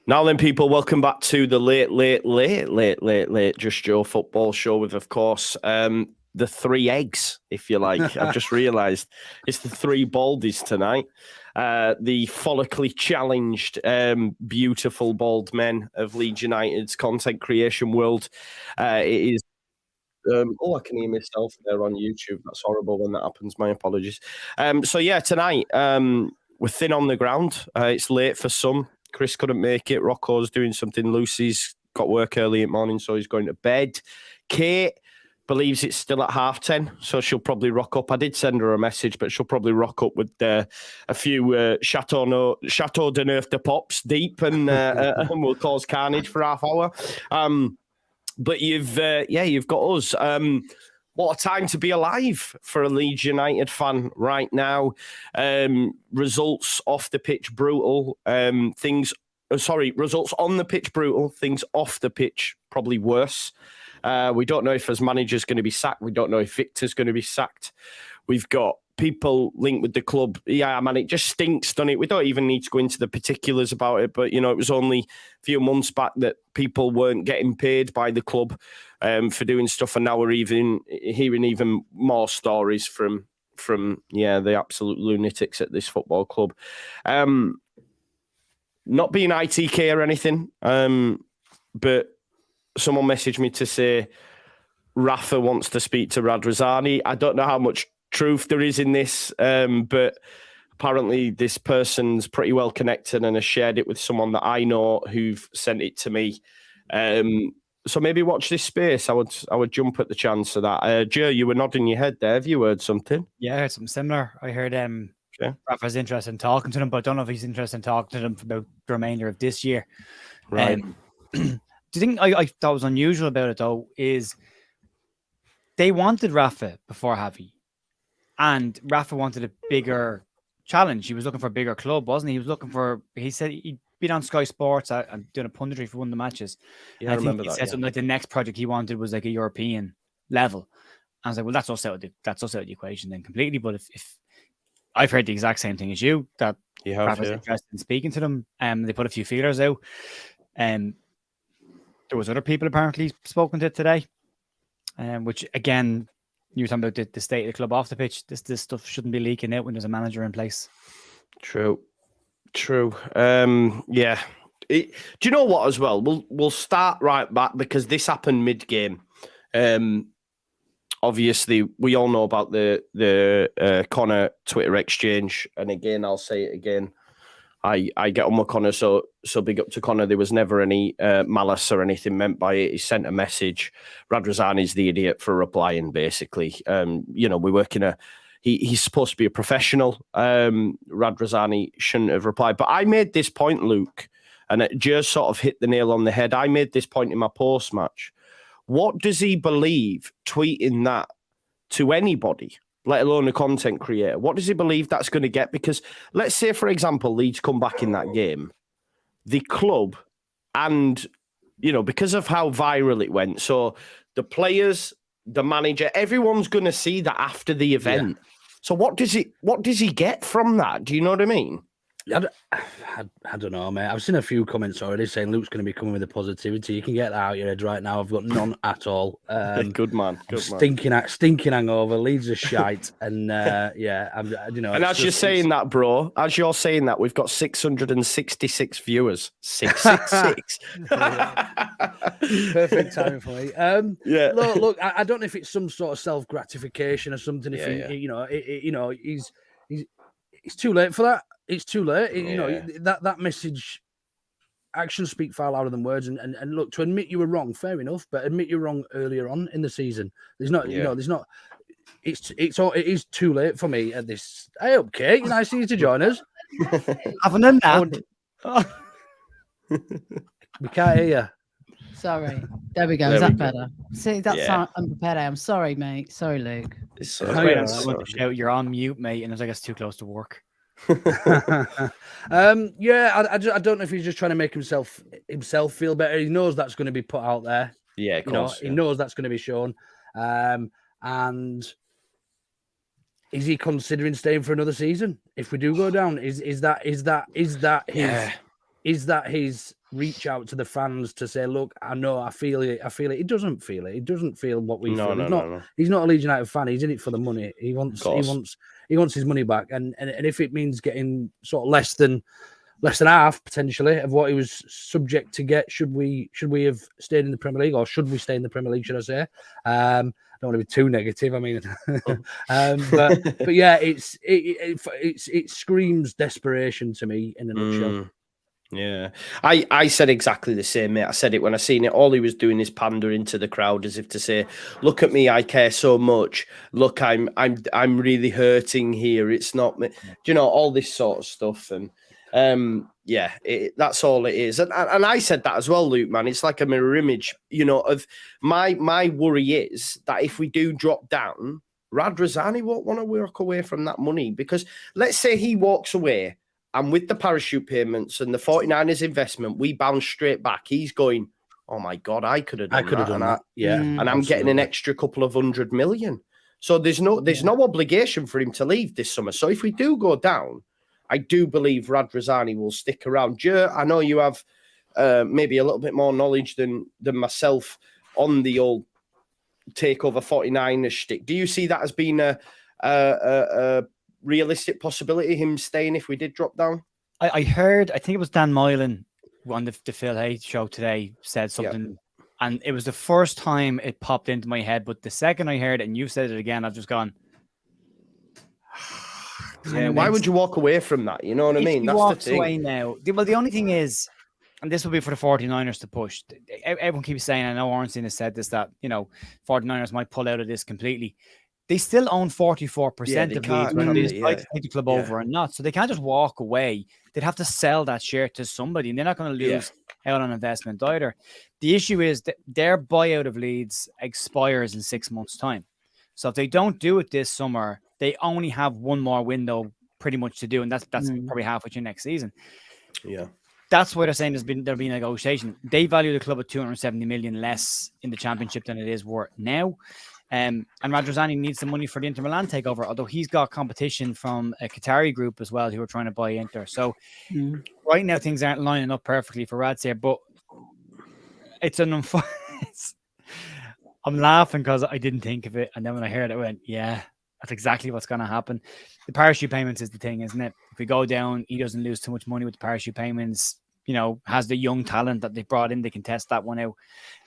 Now then, people, welcome back to the late Just Joe football show with, of course, the three eggs, if you like. I've just realised it's the three baldies tonight. The follically challenged, beautiful bald men of Leeds United's content creation world. It is. I can hear myself there on YouTube. That's horrible when that happens. My apologies. So yeah, tonight we're thin on the ground. It's late for some. Chris couldn't make it. Rocco's doing something. Lucy's got work early in the morning, so he's going to bed. Kate believes it's still at 10:30, so she'll probably rock up. I did send her a message, but she'll probably rock up with a few Chateau de Neuf de Pops deep, and we'll cause carnage for half hour. But you've got us. What a time to be alive for a Leeds United fan right now. Results off the pitch brutal. Results on the pitch brutal. Things off the pitch probably worse. We don't know if his manager's going to be sacked. We don't know if Victor's going to be sacked. We've got people linked with the club. Yeah, man, it just stinks, doesn't it? We don't even need to go into the particulars about it, but, it was only a few months back that people weren't getting paid by the club for doing stuff, and now we're even hearing even more stories from the absolute lunatics at this football club. Not being ITK or anything, but someone messaged me to say Rafa wants to speak to Radrazani. I don't know how much truth there is in this, but apparently this person's pretty well connected and has shared it with someone that I know who've sent it to me. So maybe watch this space. I would jump at the chance of that. Joe, you were nodding your head there. Have you heard something? Yeah, I heard something similar. I heard Rafa's interested in talking to them, but I don't know if he's interested in talking to them for about the remainder of this year. Right. The thing I thought was unusual about it, though, is they wanted Rafa before Javi. And Rafa wanted a bigger challenge. He was looking for a bigger club, wasn't he? He said he'd been on Sky Sports and doing a punditry for one of the matches. Yeah, I remember that. He said something like the next project he wanted was like a European level. I was like, well, that's us out of the equation then completely. But if I've heard the exact same thing as you, that Rafa's interested in speaking to them, they put a few feelers out. There was other people apparently spoken to today, which again, you were talking about the state of the club off the pitch. This stuff shouldn't be leaking out when there's a manager in place. True. Yeah. Do you know what as well? We'll start right back because this happened mid-game. Obviously, we all know about the Connor Twitter exchange. And again, I'll say it again. I get on with Connor, so big up to Connor. There was never any malice or anything meant by it. He sent a message. Radrazani's the idiot for replying, basically. We work in he's supposed to be a professional. Radrazani shouldn't have replied. But I made this point, Luke, and it just sort of hit the nail on the head. I made this point in my post-match. What does he believe tweeting that to anybody, let alone a content creator? What does he believe that's going to get? Because let's say, for example, Leeds come back in that game. The club and, because of how viral it went, so the players, the manager, everyone's going to see that after the event. Yeah. So what does he get from that? Do you know what I mean? I don't know, mate. I've seen a few comments already saying Luke's going to be coming with the positivity. You can get that out of your head right now. I've got none at all. Good man. Stinking hangover. Leeds are shite, and And as you're saying that, bro, we've got 666 viewers. 666. Perfect timing for me. Yeah. Look. I don't know if it's some sort of self gratification or something. It's too late for that. It's too late. That message, actions speak far louder than words. And look, to admit you were wrong, fair enough, but admit you're wrong earlier on in the season. It is too late for me at this. Hey, up, Kate. Nice of you to join us. Having a nap. We can't hear you. Sorry. There we go. Is that better? See, that's unprepared. I'm sorry, mate. Sorry, Luke. You're on mute, mate, and I was like, it's too close to work. I don't know if he's just trying to make himself feel better. He knows that's going to be put out there. Yeah, of course. He knows that's going to be shown. And is he considering staying for another season if we do go down? Is that his reach out to the fans to say, look, I know, I feel it. He doesn't feel it. He doesn't feel what we feel. He's not a Leeds United fan. He's in it for the money. He wants his money back. And if it means getting sort of less than half potentially of what he was subject to get, should we have stayed in the Premier League, or should we stay in the Premier League? Should I say? I don't want to be too negative. I mean, but yeah, it screams desperation to me in a nutshell. Yeah, I said exactly the same, mate. I said it when I seen it. All he was doing is pandering to the crowd, as if to say, "Look at me, I care so much. Look, I'm really hurting here. It's not me." Do you know, all this sort of stuff, and that's all it is. And I said that as well, Luke. Man, it's like a mirror image. You know, of my worry is that if we do drop down, Radrizzani won't want to walk away from that money, because let's say he walks away. And with the parachute payments and the 49ers investment, we bounce straight back. He's going, oh my God, I could have done that. And I'm getting an extra couple of 100 million. So there's no obligation for him to leave this summer. So if we do go down, I do believe Radrizzani will stick around. Joe, I know you have maybe a little bit more knowledge than myself on the old Takeover 49ers shtick. Do you see that as being a realistic possibility, him staying if we did drop down? I heard, I think it was Dan Moylan on the Phil Hay show today said something, and it was the first time it popped into my head, but the second I heard it and you said it again, I've just gone, why would you walk away from that? You know what I mean? That's the thing. Away now. Well, the only thing is, and this will be for the 49ers to push, everyone keeps saying, I know Ornstein has said this, that, 49ers might pull out of this completely. They still own 44% of Leeds, whether they decide to take the club over or not. So they can't just walk away. They'd have to sell that share to somebody, and they're not going to lose out on investment either. The issue is that their buyout of Leeds expires in 6 months' time. So if they don't do it this summer, they only have one more window pretty much to do, and that's probably halfway through next season. Yeah. That's why they're saying there'll be negotiation. They value the club at 270 million less in the championship than it is worth now. And Radrizzani needs some money for the Inter Milan takeover, although he's got competition from a Qatari group as well who are trying to buy Inter. So right now things aren't lining up perfectly for Rads here, but it's an I'm laughing because I didn't think of it, and then when I heard it, I went, yeah, that's exactly what's going to happen. The parachute payments is the thing, isn't it? If we go down, he doesn't lose too much money with the parachute payments. Has the young talent that they brought in, they can test that one out.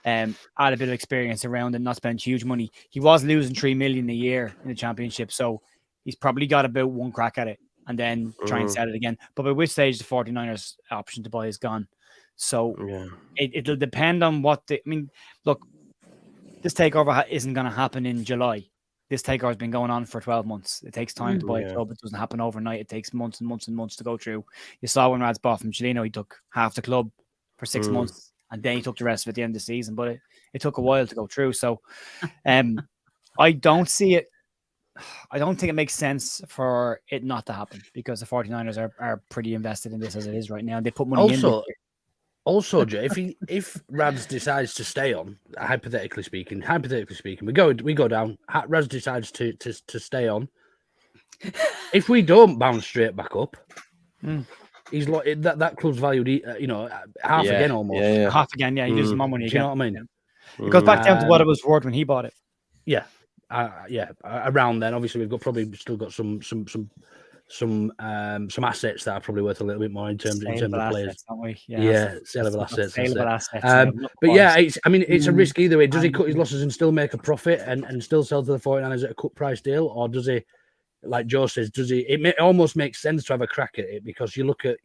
Add a bit of experience around and not spend huge money. He was losing 3 million a year in the championship, so he's probably got about one crack at it and then try and set it again. But by which stage the 49ers option to buy is gone. So it'll depend on look, this takeover isn't going to happen in July. This takeover has been going on for 12 months. It takes time to buy a club. It doesn't happen overnight. It takes months and months and months to go through. You saw when Rads bought from Chileno, he took half the club for 6 months, and then he took the rest of it at the end of the season. But it took a while to go through. So I don't see it. I don't think it makes sense for it not to happen, because the 49ers are pretty invested in this as it is right now. They put money in. Also, Jay, if Rads decides to stay on, hypothetically speaking, we go down. Rads decides to stay on. If we don't bounce straight back up, he's like that club's valued, half again almost. Yeah. Half again, he loses more money again. Do you know what I mean? It goes back down to what it was worth when he bought it. Yeah, around then, obviously we've probably still got some assets that are probably worth a little bit more in terms of players. Saleable assets. But it's a risk either way. Does he cut his losses and still make a profit and still sell to the 49ers at a cut price deal, or does he, like Joe says, it almost makes sense to have a crack at it, because you look at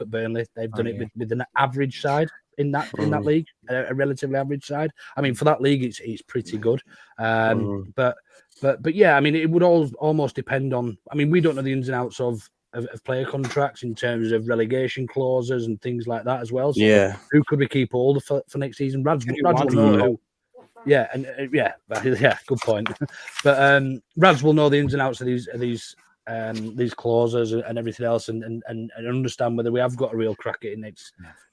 Burnley, they've done it with an average side in that league, a relatively average side. I mean, for that league, it's pretty good. But yeah, I mean, it would almost depend on. I mean, we don't know the ins and outs of player contracts in terms of relegation clauses and things like that as well. So who could we keep hold of for next season? Rads will know who. Yeah, good point. But Rads will know the ins and outs of these clauses and everything else, and understand whether we have got a real crack at it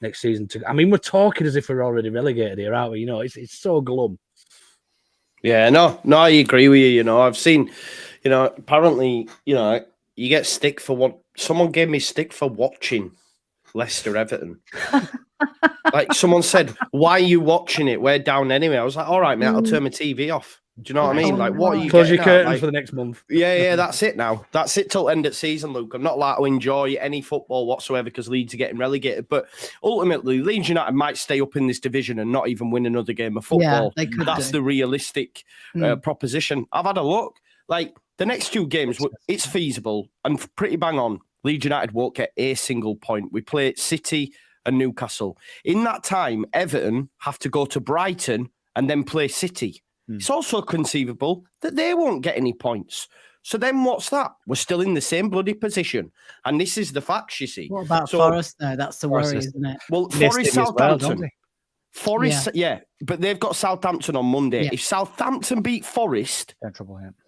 next season. I mean, we're talking as if we're already relegated here, aren't we? It's so glum. Yeah, no, I agree with you. I've seen, apparently, you get stick for what someone gave me stick for watching Leicester Everton. Like someone said, why are you watching it? We're down anyway. I was like, all right, mate, I'll turn my TV off. Do you know what I mean? Like, what are you Close your curtains like, for the next month. Yeah, that's it now. That's it till end of season, Luke. I'm not allowed to enjoy any football whatsoever because Leeds are getting relegated. But ultimately, Leeds United might stay up in this division and not even win another game of football. Yeah, that's the realistic proposition. I've had a look. Like, the next 2 games, it's feasible and pretty bang on. Leeds United won't get a single point. We play City and Newcastle. In that time, Everton have to go to Brighton and then play City. It's also conceivable that they won't get any points. So then what's that? We're still in the same bloody position. And this is the facts, you see. What about Forest, though? That's the worry, isn't it? Well, Forest, Southampton. Forest, but they've got Southampton on Monday. If Southampton beat Forest,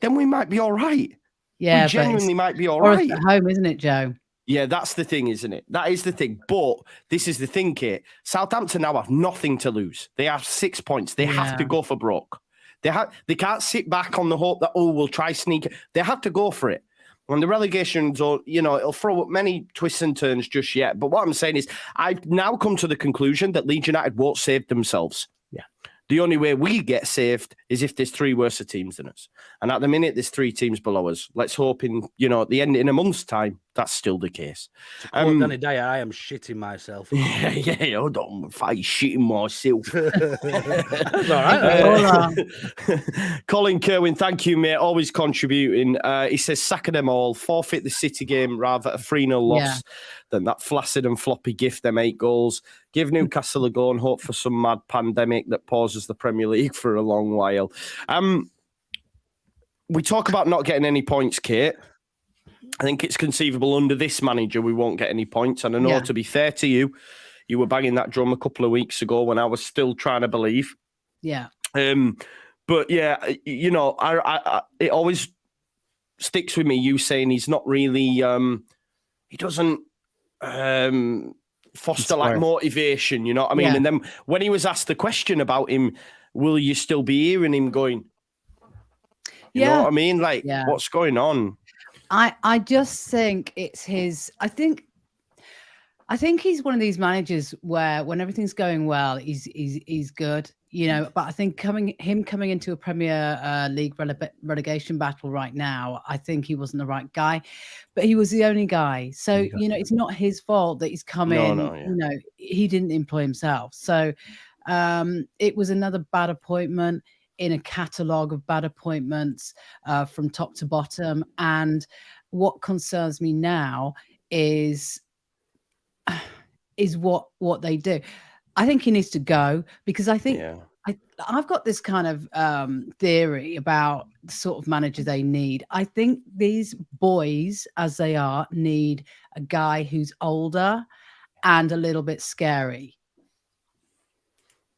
then we might be all right. Yeah, we genuinely might be all Forest right. At home, isn't it, Joe? Yeah, that's the thing, isn't it? That is the thing. But this is the thing, Kate. Southampton now have nothing to lose. They have 6 points. They have to go for broke. They can't sit back on the hope that, we'll try sneak. They have to go for it. And the relegation zone, it'll throw up many twists and turns just yet. But what I'm saying is, I've now come to the conclusion that Leeds United won't save themselves. Yeah. The only way we get saved is if there's 3 worse teams than us. And at the minute, there's 3 teams below us. Let's hope at the end, in a month's time, that's still the case. Danny Dyer, I am shitting myself. Yeah, hold on. If I'm shitting myself. That's all right. Colin Kerwin, thank you, mate. Always contributing. He says, sack of them all. Forfeit the City game, rather a 3-0 loss than that flaccid and floppy gift them 8 goals. Give Newcastle a go and hope for some mad pandemic that pauses the Premier League for a long while. We talk about not getting any points, Kate. I think it's conceivable under this manager we won't get any points. And I know, to be fair to you, you were banging that drum a couple of weeks ago when I was still trying to believe. Yeah. But yeah, I it always sticks with me, you saying he's not really, he doesn't foster like motivation, you know what I mean? And then when he was asked the question about him, will you still be hearing him going, you know what I mean? Like, what's going on? I just think it's his. I think he's one of these managers where when everything's going well, he's good, But I think coming into a Premier League relegation battle right now, I think he wasn't the right guy, but he was the only guy. So it's not his fault that he's come in. He didn't employ himself. So it was another bad appointment in a catalogue of bad appointments from top to bottom. And what concerns me now is what they do. I think he needs to go because I think I've got this kind of theory about the sort of manager they need. I think these boys, as they are, need a guy who's older and a little bit scary.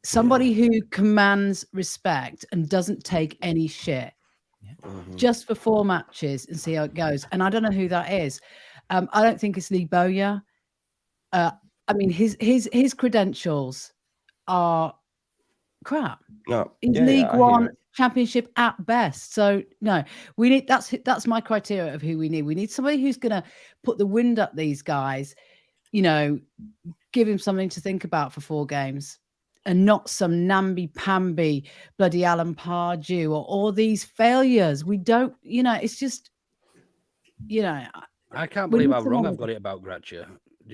Somebody who commands respect and doesn't take any shit just for 4 matches and see how it goes. And I don't know who that is. I don't think it's Lee Bowyer. I mean, his credentials are crap. No, he's League One Championship at best. So no, we need that's my criteria of who we need. We need somebody who's going to put the wind up these guys. Give him something to think about for 4 games. And not some namby-pamby bloody Alan Pardew or all these failures. We don't, it's just, I can't believe how wrong I've got it about Gratcher.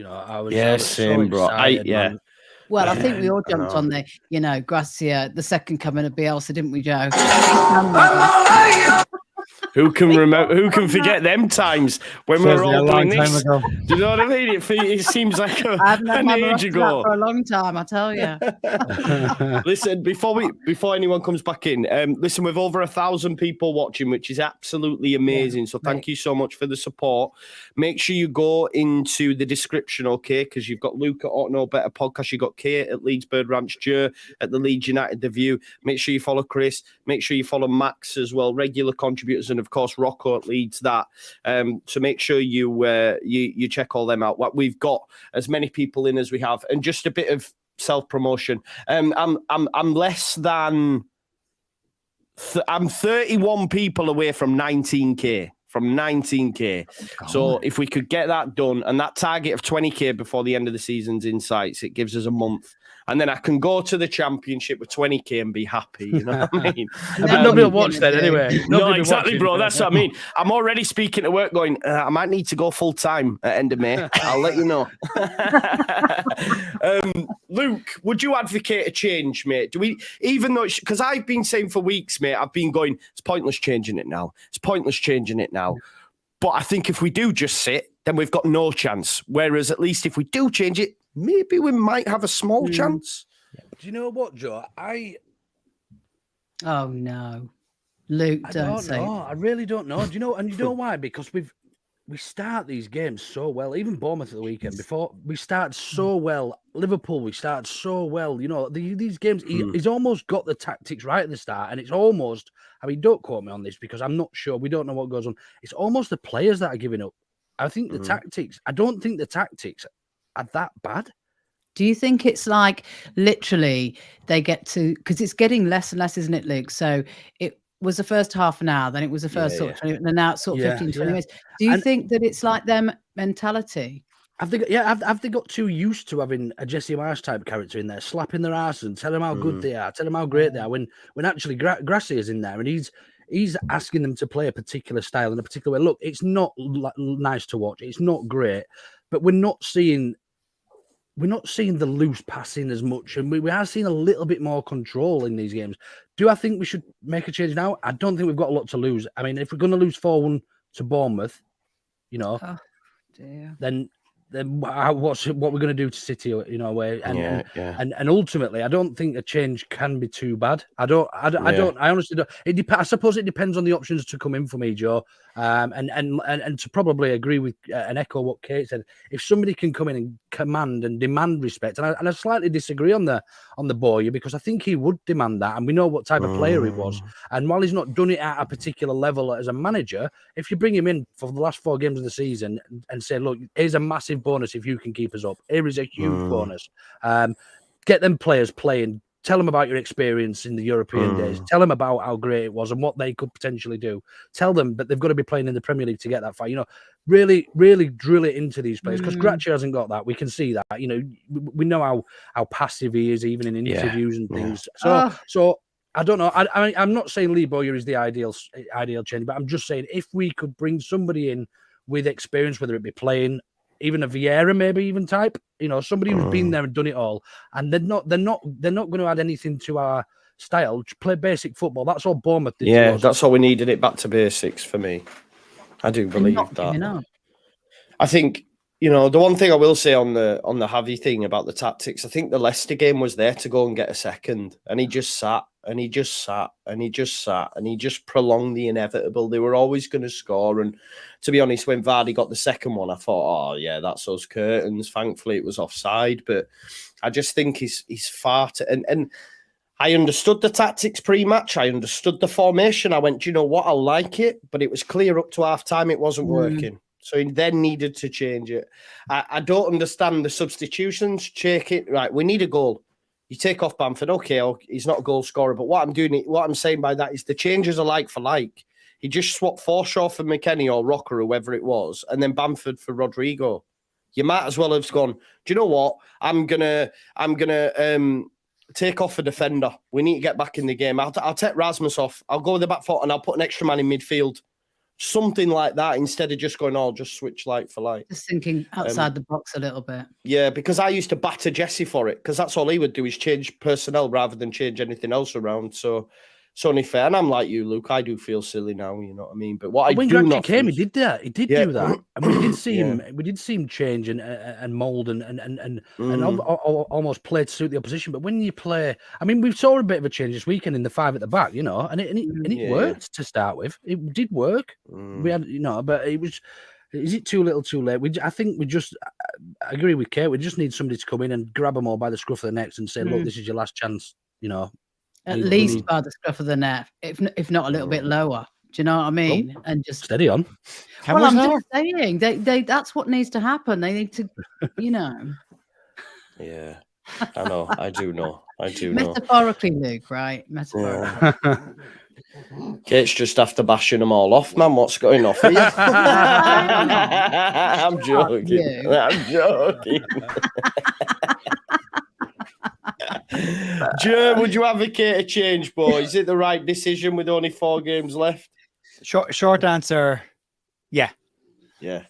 I was same, so bro. Excited, Well, I think we all jumped on the, Gracia, the second coming of Bielsa, didn't we, Joe? Who can remember? Who can forget them times when we were all doing this? Do you know what I mean? It seems like an age ago. For a long time, I tell you. Listen, before anyone comes back in, listen, with over 1,000 people watching, which is absolutely amazing. So thank you so much for the support. Make sure you go into the description, okay? Because you've got Luke at Orta No Better Podcast, you've got Kate at Leeds Bird Ranch, Joe at the Leeds United The View. Make sure you follow Chris. Make sure you follow Max as well, regular contributors, and of course Rocco at Leeds That. So make sure you check all them out. What we've got as many people in as we have, and just a bit of self-promotion. I'm less than I'm 31 people away from 19k from 19k. So if we could get that done and that target of 20k before the end of the season's in sights, it gives us a month. And then I can go to the championship with 20k and be happy. You know what I mean? Nobody will watch that anyway. No, exactly, bro. That's what I mean. I'm already speaking to work going, I might need to go full time at end of May. I'll let you know. Luke, would you advocate a change, mate? Do we, even though, because I've been saying for weeks, mate, I've been going, it's pointless changing it now. It's pointless changing it now. But I think if we do just sit, then we've got no chance. Whereas at least if we do change it, maybe we might have a small chance. Do you know what, Joe? Oh no, Luke, don't say. I really don't know. Do you know? And you know why? Because we start these games so well. Even Bournemouth at the weekend before, we start so well. Liverpool, we start so well. You know, these games, he's almost got the tactics right at the start, and it's almost. I mean, don't quote me on this because I'm not sure. We don't know what goes on. It's almost the players that are giving up. I think the tactics. I don't think the tactics are that bad. Do you think it's like literally they get to, because it's getting less and less, isn't it, Luke? So it was the first half an hour, then it was the first sort of 20, and now it's sort of 15, 20 minutes. Do you think that it's like their mentality? Have they got too used to having a Jesse Marsh type character in there, slapping their arse and telling them how good they are, telling them how great they are, when actually Grassy is in there and he's asking them to play a particular style in a particular way. Look, it's not nice to watch. It's not great, but we're not seeing the loose passing as much, and we are seeing a little bit more control in these games. Do I think we should make a change now? I don't think we've got a lot to lose. I mean, if we're going to lose 4-1 to Bournemouth, you know, then what we're going to do to City, you know, and ultimately, I don't think a change can be too bad. I honestly don't. I suppose it depends on the options to come in for me, Joe. And to probably agree with and echo what Kate said, if somebody can come in and command and demand respect, and I slightly disagree on the Bowyer, because I think he would demand that, and we know what type of player he was. And while he's not done it at a particular level as a manager, if you bring him in for the last 4 games of the season and say, look, here's a massive bonus if you can keep us up. Here is a huge bonus. Get them players playing. Tell them about your experience in the European days. Tell them about how great it was and what they could potentially do. Tell them that they've got to be playing in the Premier League to get that far. You know, really, really drill it into these players, because Gratcher hasn't got that. We can see that. You know, we know how passive he is, even in interviews and things. So I don't know. I'm not saying Lee Bowyer is the ideal change, but I'm just saying if we could bring somebody in with experience, whether it be playing, even a Vieira, maybe even type, you know, somebody who's been there and done it all, and they're not going to add anything to our style. Just play basic football. That's all Bournemouth did. Yeah, that's all we needed. It back to basics for me. I do believe that. I think, you know, the one thing I will say on the Javi thing about the tactics, I think the Leicester game was there to go and get a second, and he just sat and he just sat and he just sat and he just prolonged the inevitable. They were always going to score, and to be honest, when Vardy got the second one, I thought, oh yeah, that's us curtains. Thankfully, it was offside, but I just think he's far too, and I understood the tactics pre-match. I understood the formation. I went, do you know what? I like it, but it was clear up to half time it wasn't working. So he then needed to change it. I don't understand the substitutions. Check it. Right, we need a goal. You take off Bamford. Okay, he's not a goal scorer. But what I'm saying by that is the changes are like for like. He just swapped Forshaw for McKennie or Rocker, whoever it was, and then Bamford for Rodrigo. You might as well have gone, do you know what? I'm gonna take off a defender. We need to get back in the game. I'll take Rasmus off. I'll go with the back foot and I'll put an extra man in midfield. Something like that, instead of just going, just switch like for like. Just thinking outside the box a little bit. Yeah, because I used to batter Jesse for it, because that's all he would do is change personnel rather than change anything else around. So it's only fair. And I'm like you, Luke. I do feel silly now, you know what I mean? But when Granty came, he did that. He did do that. And we did see him. We did see him change and mold and almost play to suit the opposition. But when you play, I mean, we saw a bit of a change this weekend in the 5 at the back, you know, and it worked to start with. It did work. We had, you know, but it was. Is it too little, too late? I think I agree with Kate. We just need somebody to come in and grab them all by the scruff of the necks and say, "Look, this is your last chance." You know. At least by the scruff of the neck, if not a little bit lower. Do you know what I mean? And just steady on. Well, I'm just saying that's what needs to happen. They need to, you know. Yeah, I know. I do know. Metaphorically, Luke, right? Metaphorically. Kate's just after bashing them all off, man. What's going on for you? I'm joking. I'm joking. Joe, would you advocate a change, boy? Is it the right decision with only 4 games left? Short answer, yeah. Yeah.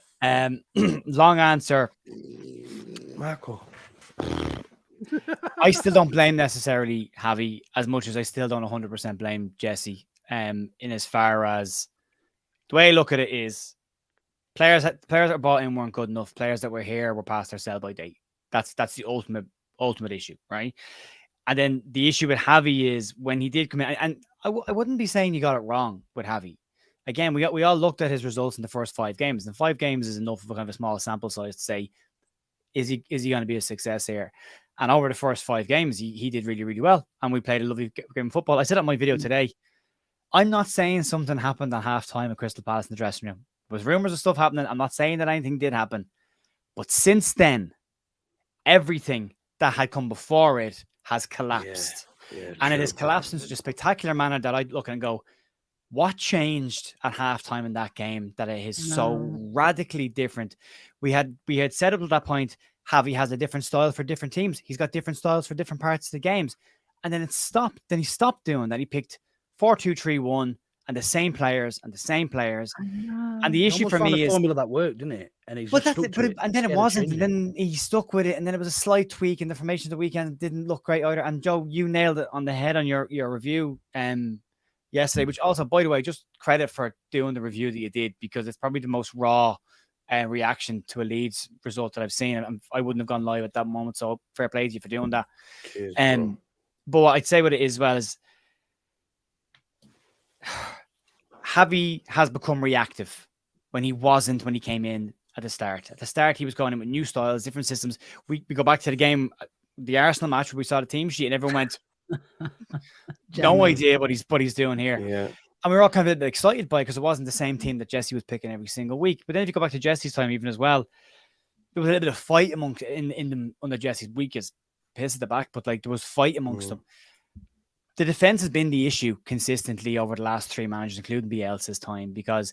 Long answer, Marco. I still don't blame necessarily Javi as much as I still don't 100% blame Jesse. In as far as the way I look at it is players that are bought in weren't good enough. Players that were here were past their sell by date. That's the ultimate issue, right? And then the issue with Javi is when he did come in, and I wouldn't be saying you got it wrong with Javi. Again, we all looked at his results in the first 5 games, and 5 games is enough of a kind of a small sample size to say, is he going to be a success here? And over the first 5 games, he did really, really well, and we played a lovely game of football. I said on my video today, I'm not saying something happened at halftime at Crystal Palace in the dressing room. There was rumors of stuff happening. I'm not saying that anything did happen, but since then, everything that had come before it has collapsed. And it has collapsed in such a spectacular manner that I look and go, what changed at halftime in that game that it is so radically different? We had said up at that point, Javi has a different style for different teams. He's got different styles for different parts of the games. And then it stopped. Then he stopped doing that. He picked 4-2-3-1 and the same players and the same players. And the issue for me is formula that worked, didn't it? And he's and then it wasn't. And then he stuck with it. And then it was a slight tweak, and the formation of the weekend didn't look great either. And Joe, you nailed it on the head on your review yesterday, which also, by the way, just credit for doing the review that you did, because it's probably the most raw reaction to a Leeds result that I've seen. And I wouldn't have gone live at that moment. So fair play to you for doing that. Cheers, but what I'd say what it is, well, is Javi has become reactive when he wasn't when he came in at the start. At the start, he was going in with new styles, different systems. We go back to the game, the Arsenal match, where we saw the team sheet and everyone went, no idea what he's doing here. Yeah. And we were all kind of a bit excited by it because it wasn't the same team that Jesse was picking every single week. But then if you go back to Jesse's time even as well, there was a little bit of fight amongst in them under Jesse's weakest piss at the back, but like there was fight amongst them. The defense has been the issue consistently over the last 3 managers, including Bielsa's time, because,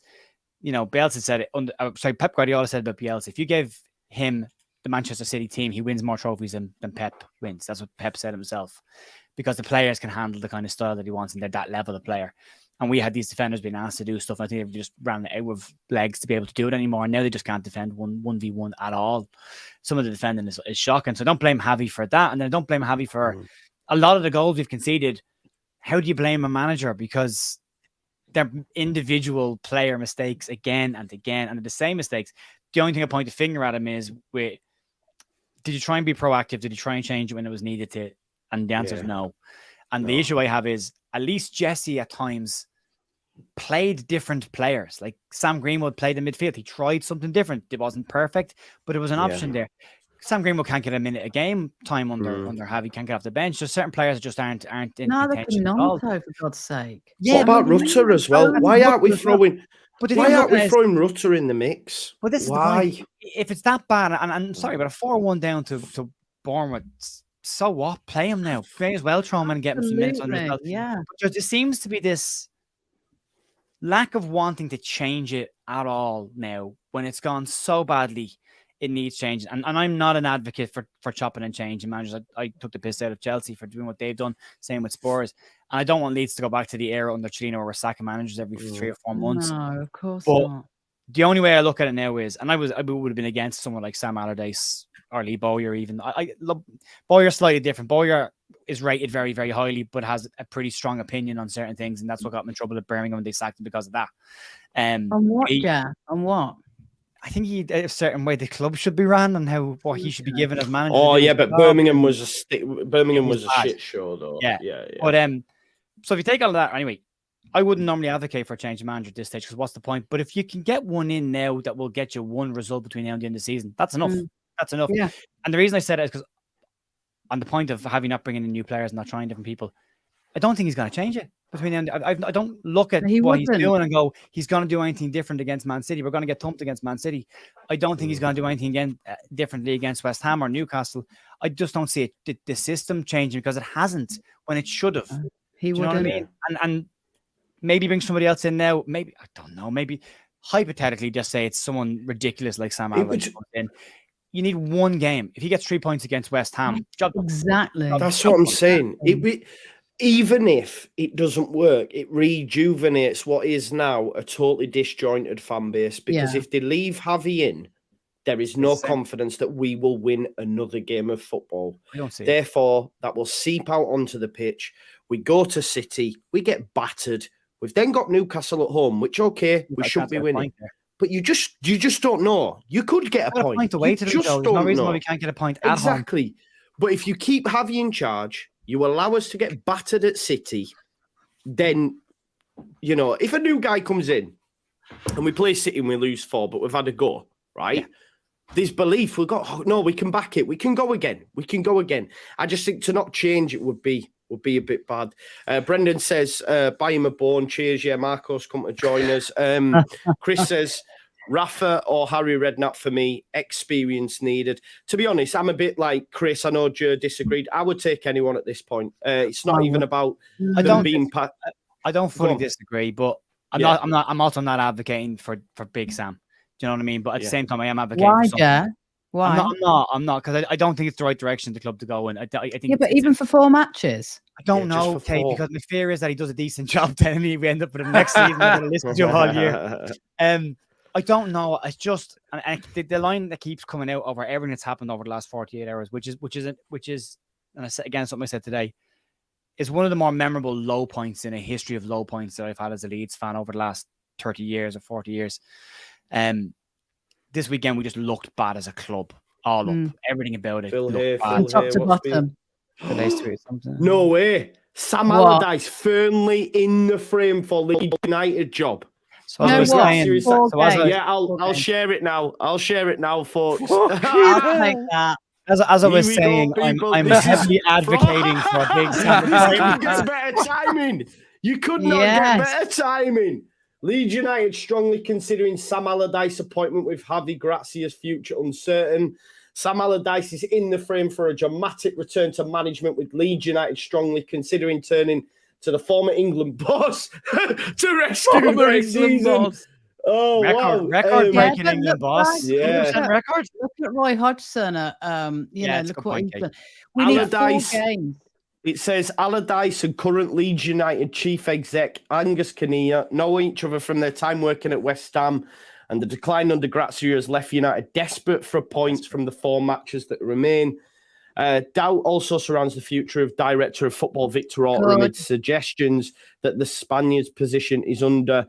you know, Bielsa said it. Pep Guardiola said about Bielsa, if you gave him the Manchester City team, he wins more trophies than Pep wins. That's what Pep said himself, because the players can handle the kind of style that he wants, and they're that level of player. And we had these defenders being asked to do stuff. I think they just ran out of legs to be able to do it anymore. And now they just can't defend 1v1 at all. Some of the defending is shocking. So don't blame Javi for that. And then don't blame Javi for a lot of the goals we've conceded. How do you blame a manager? Because they're individual player mistakes again and again, and they're the same mistakes. The only thing I point the finger at him is, did you try and be proactive? Did you try and change it when it was needed to? And the answer is no. And the issue I have is, at least Jesse at times played different players. Like Sam Greenwood played in midfield. He tried something different. It wasn't perfect, but it was an option there. Sam Greenwood can't get a minute a game time under Javi, can't get off the bench. There's certain players that just aren't in contention at all. For God's sake. Yeah, what about Rutter as well? Why aren't we throwing Rutter in the mix? But this why? Is if it's that bad, and I'm sorry, but a 4-1 down to Bournemouth, so what? Play him now. May as well throw him and get him some minutes under his belt. Yeah. But there seems to be this lack of wanting to change it at all now when it's gone so badly. It needs change. And I'm not an advocate for chopping and changing managers. I took the piss out of Chelsea for doing what they've done. Same with Spurs. And I don't want Leeds to go back to the era under Chilino where we're sacking managers every 3 or 4 months. No, of course not. The only way I look at it now is, and I would have been against someone like Sam Allardyce or Lee Bowyer even. I love Bowyer's slightly different. Bowyer is rated very, very highly, but has a pretty strong opinion on certain things. And that's what got him in trouble at Birmingham when they sacked him because of that. On what, On what? I think a certain way the club should be run and what he should be given as manager. Oh yeah, but Birmingham was a shit show though. Yeah. But so if you take all of that anyway, I wouldn't normally advocate for a change of manager at this stage because what's the point? But if you can get one in now that will get you one result between now and the end of the season, that's enough. That's enough. Yeah. And the reason I said it is because on the point of having not bringing in new players and not trying different people, I don't think he's going to change it. Between them, I don't look at what he's doing and go, he's going to do anything different against Man City. We're going to get thumped against Man City. I don't think he's going to do anything differently against West Ham or Newcastle. I just don't see it, the system changing because it hasn't when it should have. He wouldn't. You know what I mean? And maybe bring somebody else in now. Maybe, I don't know, maybe hypothetically just say it's someone ridiculous like Sam Allardyce comes in. You need one game. If he gets 3 points against West Ham, job exactly. That's what I'm saying. Even if it doesn't work, it rejuvenates what is now a totally disjointed fan base. Because if they leave Javi in, there is no confidence that we will win another game of football. Therefore, that will seep out onto the pitch. We go to City, we get battered. We've then got Newcastle at home, which, okay, we should be winning. But you just don't know. You could get a point. Away to There's no reason why we can't get a point at home. Exactly. But if you keep Javi in charge, you allow us to get battered at City, then, you know, if a new guy comes in and we play City and we lose 4, but we've had a go, right? Yeah. There's belief. We've got, oh, no, we can back it. We can go again. I just think to not change it would be a bit bad. Brendan says, buy him a bone. Cheers. Yeah, Marcos, come to join us. Chris says, Rafa or Harry Redknapp for me, experience needed. To be honest, I'm a bit like Chris. I know Joe disagreed. I would take anyone at this point. It's not even about them being... I don't fully disagree, but I'm also not advocating for Big Sam. Do you know what I mean? But at the same time, I am advocating for something. Why? I'm not, because I don't think it's the right direction the club to go in. I think but even for 4 matches? I don't know, Kate, because my fear is that he does a decent job, then we end up with the next season. I'm going to listen to him all year. I don't know. It's just the line that keeps coming out over everything that's happened over the last 48 hours, which is, and I said again something I said today, is one of the more memorable low points in a history of low points that I've had as a Leeds fan over the last 30 years or 40 years. This weekend we just looked bad as a club, all up, everything about it. From top to bottom. No way. Sam Allardyce firmly in the frame for Leeds United job. So I'll share it now. Folks. I'll take that. As I was saying, I'm heavily advocating for a Big Sam. Get better timing. You could not get better timing. Leeds United strongly considering Sam Allardyce appointment with Javi Gracia's future uncertain. Sam Allardyce is in the frame for a dramatic return to management, with Leeds United strongly considering turning to the former England boss to rescue their season. Oh, record-breaking England boss. Yeah. Record. Look at Roy Hodgson. Look what he's done. We Allardyce, need 4 games. It says Allardyce and current Leeds United chief exec Angus Kinnear know each other from their time working at West Ham, and the decline under Grazia has left United desperate for points from the 4 matches that remain. Doubt also surrounds the future of Director of Football Victor Orta amid suggestions that the Spaniard's position is under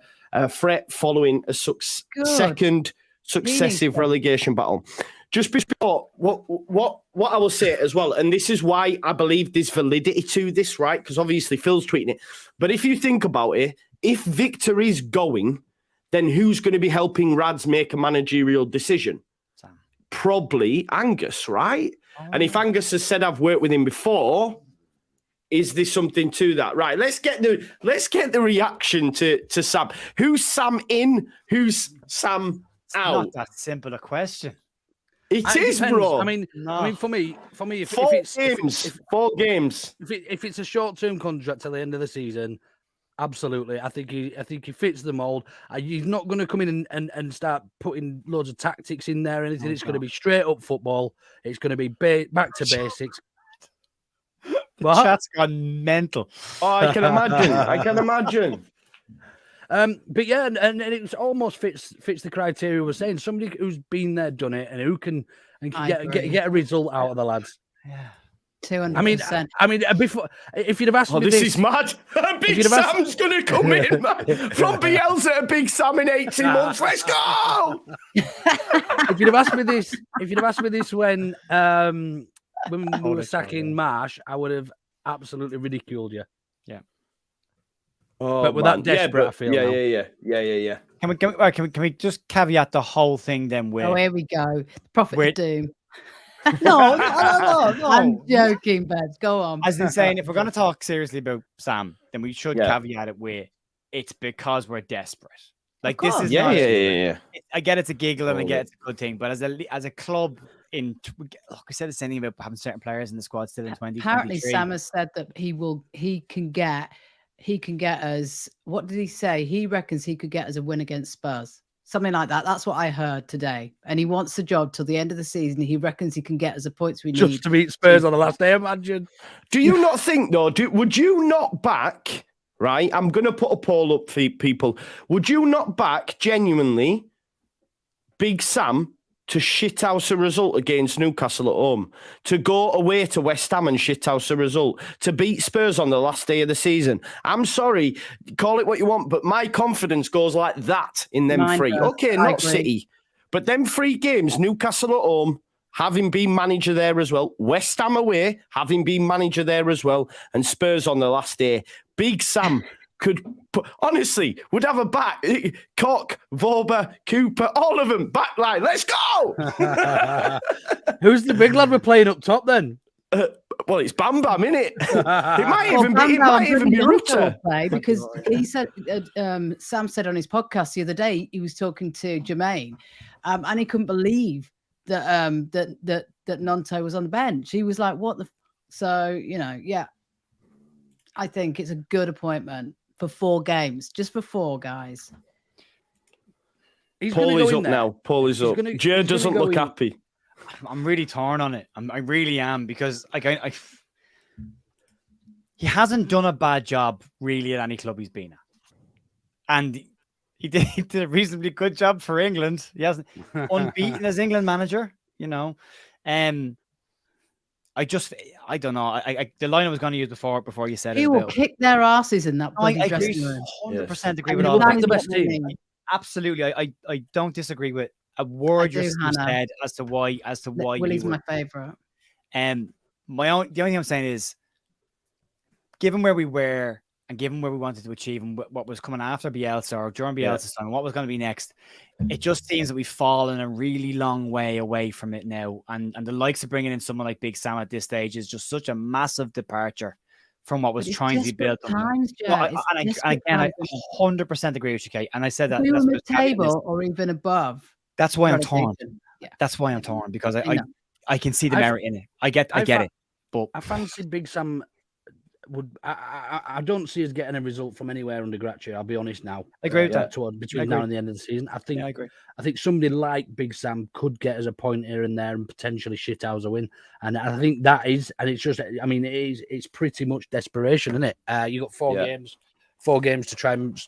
threat following a second successive relegation battle. Just before, what I will say as well, and this is why I believe there's validity to this, right? Because obviously Phil's tweeting it. But if you think about it, if Victor is going, then who's going to be helping Rads make a managerial decision? Sam. Probably Angus, right? Oh. And if Angus has said I've worked with him before, is there something to that? Right. Let's get the reaction to Sam. Who's Sam in? Who's Sam out? Not that simple a question. It is, depends. Bro. I mean, for me, if 4 games. If it's a short-term contract till the end of the season, absolutely. I think he fits the mold. He's not going to come in and start putting loads of tactics in there or anything. It's going to be straight up football. It's going to be back to basics. The chat's gone mental. Oh, I can imagine. But yeah, and it almost fits the criteria we're saying. Somebody who's been there, done it, and who can get a result out of the lads. Yeah, 200%. I mean, before if you'd have asked me, this is mad. Big Sam's gonna come in, man. From Bielsa to Big Sam in 18 months. Let's go. If you'd have asked me this when we were sacking Marsh, I would have absolutely ridiculed you. Yeah. Oh, but with that desperate, I feel. Yeah. Can we just caveat the whole thing then with? Oh, here we go. Prophet of Doom. No. I'm joking, Beds. Go on. As in saying, if we're going to talk seriously about Sam, then we should caveat it with it's because we're desperate. Like this is yeah. I get it's a giggle and I get it's a good thing, but as a club, we said the same thing about having certain players in the squad still in 2023. Apparently, Sam has said that he he can get us. What did he say? He reckons he could get us a win against Spurs. Something like that. That's what I heard today. And he wants the job till the end of the season. He reckons he can get us the points we need. Just to beat Spurs on the last day, imagine. Do you not think, though, would you not back, right? I'm going to put a poll up for people. Would you not back, genuinely, Big Sam to shithouse a result against Newcastle at home, to go away to West Ham and shithouse a result, to beat Spurs on the last day of the season? I'm sorry, call it what you want, but my confidence goes like that in them three. Okay, not City, but them 3 games, Newcastle at home, having been manager there as well, West Ham away, having been manager there as well, and Spurs on the last day. Big Sam could, honestly, would have a back. Koch, Vauber, Cooper, all of them, back line. Let's go! Who's the big lad we're playing up top then? Well, it's Bam Bam, isn't it? It might even be Rutter. Because he said, Sam said on his podcast the other day, he was talking to Jermaine, and he couldn't believe that that Nonto was on the bench. He was like, "What the?" So yeah, I think it's a good appointment for 4 games, just for 4 guys. Paul is up now. Paul is up. Joe doesn't look happy. I'm really torn on it. I really am, because he hasn't done a bad job really at any club he's been at, and he did a reasonably good job for England. He hasn't unbeaten as England manager. I don't know. The line I was going to use before you said he will kick their asses in that bloody dressing room. 100% agree with all that. The best team. Absolutely, I don't disagree with a word you said as to why. Willie's my favourite. The only thing I'm saying is, given where we were and given where we wanted to achieve and what was coming after Bielsa or during Bielsa's time, what was going to be next, it just seems that we've fallen a really long way away from it now. And the likes of bringing in someone like Big Sam at this stage is just such a massive departure from what was trying to be built. Times, and again, I 100% agree with you, Kate. And I said that we were mid-table or even above. That's why I'm torn. Yeah. That's why I'm torn, because I can see the merit in it. I get it. But I fancy Big Sam I don't see us getting a result from anywhere under Gratcher. I'll be honest now. I agree with that. Between now and the end of the season, I agree. I think somebody like Big Sam could get us a point here and there and potentially shithouse a win. And I think that is, and it's just, I mean, it's pretty much desperation, isn't it? You got 4 games to try and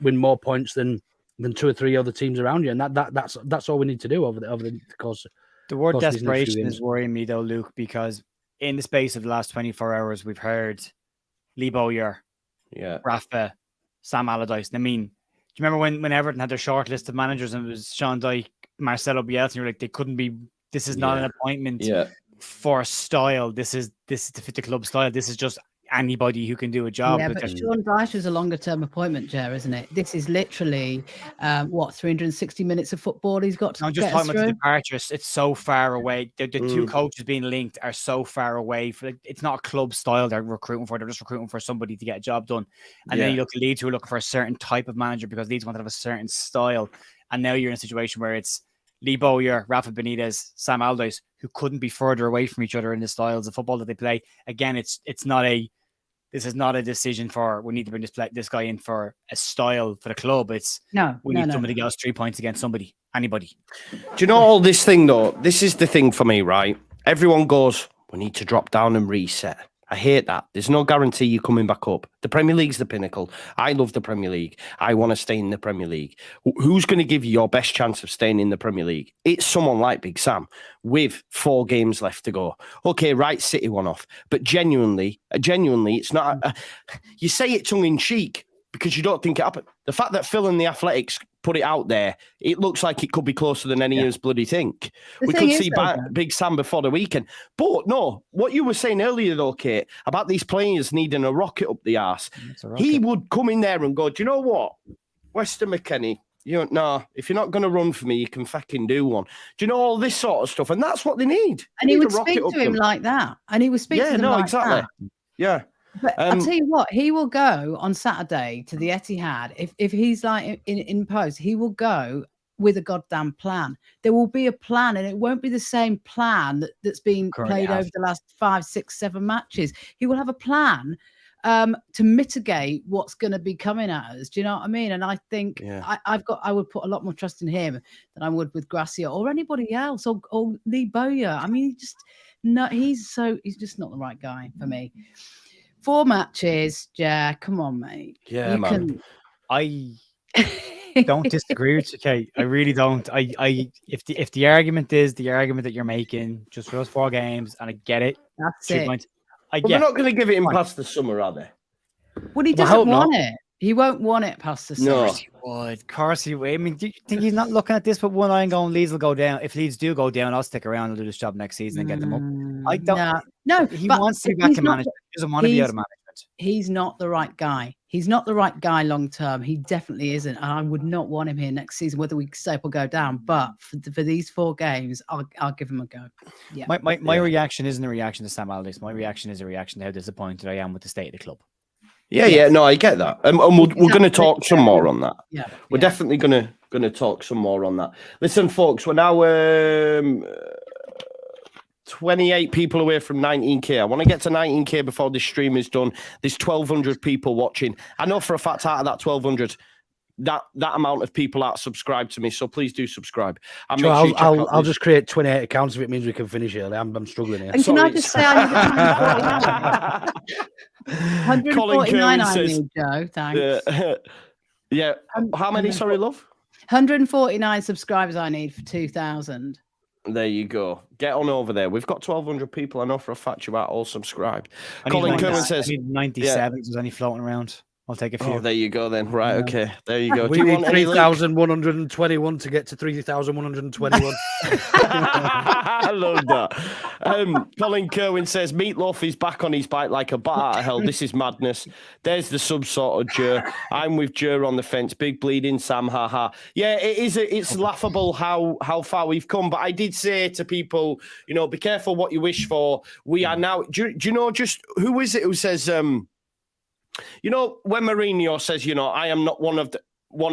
win more points than 2 or 3 other teams around you, and that's all we need to do over the course. The word desperation is worrying me though, Luke, because in the space of the last 24 hours, we've heard Lee Bowyer, Rafa, Sam Allardyce. I mean, do you remember when Everton had their short list of managers and it was Sean Dyche, Marcelo Bielsa, and you're like, they couldn't be, this is not an appointment for a style. This is to fit the club style. This is just anybody who can do a job. Yeah, but Sean Dyche was a longer term appointment, Jer, isn't it? This is literally 360 minutes of football he's got to I'm just talking about the departures. It's so far away. The 2 coaches being linked are so far away. It's not a club style they're recruiting for. They're just recruiting for somebody to get a job done. And then you look at Leeds, who are looking for a certain type of manager because Leeds want to have a certain style. And now you're in a situation where it's Lee Bowyer, Rafa Benitez, Sam Allardyce, who couldn't be further away from each other in the styles of football that they play. Again, this is not a decision for we need to bring this guy in for a style for the club. We need somebody to get us 3 points against anybody. Do you know all this thing though? This is the thing for me, right? Everyone goes, we need to drop down and reset. I hate that. There's no guarantee you're coming back up. The Premier League's the pinnacle. I love the Premier League. I want to stay in the Premier League. Who's going to give you your best chance of staying in the Premier League? It's someone like Big Sam with 4 games left to go. Okay, right, City one off. But genuinely, it's not... you say it tongue-in-cheek because you don't think it happened. The fact that Phil and the Athletics put it out there, it looks like it could be closer than any of us bloody think. We could see Big Sam before the weekend. But no, what you were saying earlier though, Kate, about these players needing a rocket up the arse, he would come in there and go, do you know what? Weston McKennie, if you're not going to run for me, you can fucking do one. Do you know all this sort of stuff? And that's what they need. And he would speak to him like that. And he would speak to them like that. Yeah. But I'll tell you what, he will go on Saturday to the Etihad. If he's like in post, he will go with a goddamn plan. There will be a plan, and it won't be the same plan that's been played over the last 5, 6, 7 matches. He will have a plan to mitigate what's going to be coming at us. Do you know what I mean? And I think I would put a lot more trust in him than I would with Gracia or anybody else or Lee Bowyer. I mean, he's just not the right guy for me. 4 matches, yeah. Come on, mate. Yeah, man. I don't disagree with you, Kate. I really don't. If the argument is the argument that you're making just for those 4 games, and I get it. That's it. They're not going to give it in past the summer, are they? Well, he doesn't want it. He won't want it past the summer. No, he would. Of course he would. I mean, do you think he's not looking at this with one eye and going, Leeds will go down? If Leeds do go down, I'll stick around and do this job next season and get them up. I don't. No, he wants to be back in management. He doesn't want to be out of management. He's not the right guy. He's not the right guy long term. He definitely isn't. And I would not want him here next season, whether we stay up or go down. But for these 4 games, I'll give him a go. Yeah. My reaction isn't a reaction to Sam Allardyce. My reaction is a reaction to how disappointed I am with the state of the club. Yeah, no, I get that, and we're going to talk some more on that. Yeah, we're definitely going to talk some more on that. Listen, folks, we're now 28 people away from 19k. I want to get to 19k before this stream is done. There's 1,200 people watching. I know for a fact out of that 1,200, that amount of people aren't subscribed to me. So please do subscribe. I'll just create 28 accounts if it means we can finish early. I'm struggling here. And can I just say, I need 149 I need, Joe. Thanks. Yeah. How many, sorry, love? 149 subscribers I need for 2,000. There you go. Get on over there. We've got 1,200 people. I know for a fact you are all subscribed. Colin Kerwin says... I need 97. There's any floating around. I'll take a few. Oh, there you go then. Right, okay. There you go. We need 3,121 to get to 3,121. I love that. Colin Kerwin says, Meatloaf is back on his bike like a bat out of hell. This is madness. There's the sub sort of Joe. I'm with Joe on the fence. Big bleeding Sam, haha. Yeah, it is. It's laughable how far we've come. But I did say to people, be careful what you wish for. We are now... Do you know just... Who is it who says... when Mourinho says, I am not one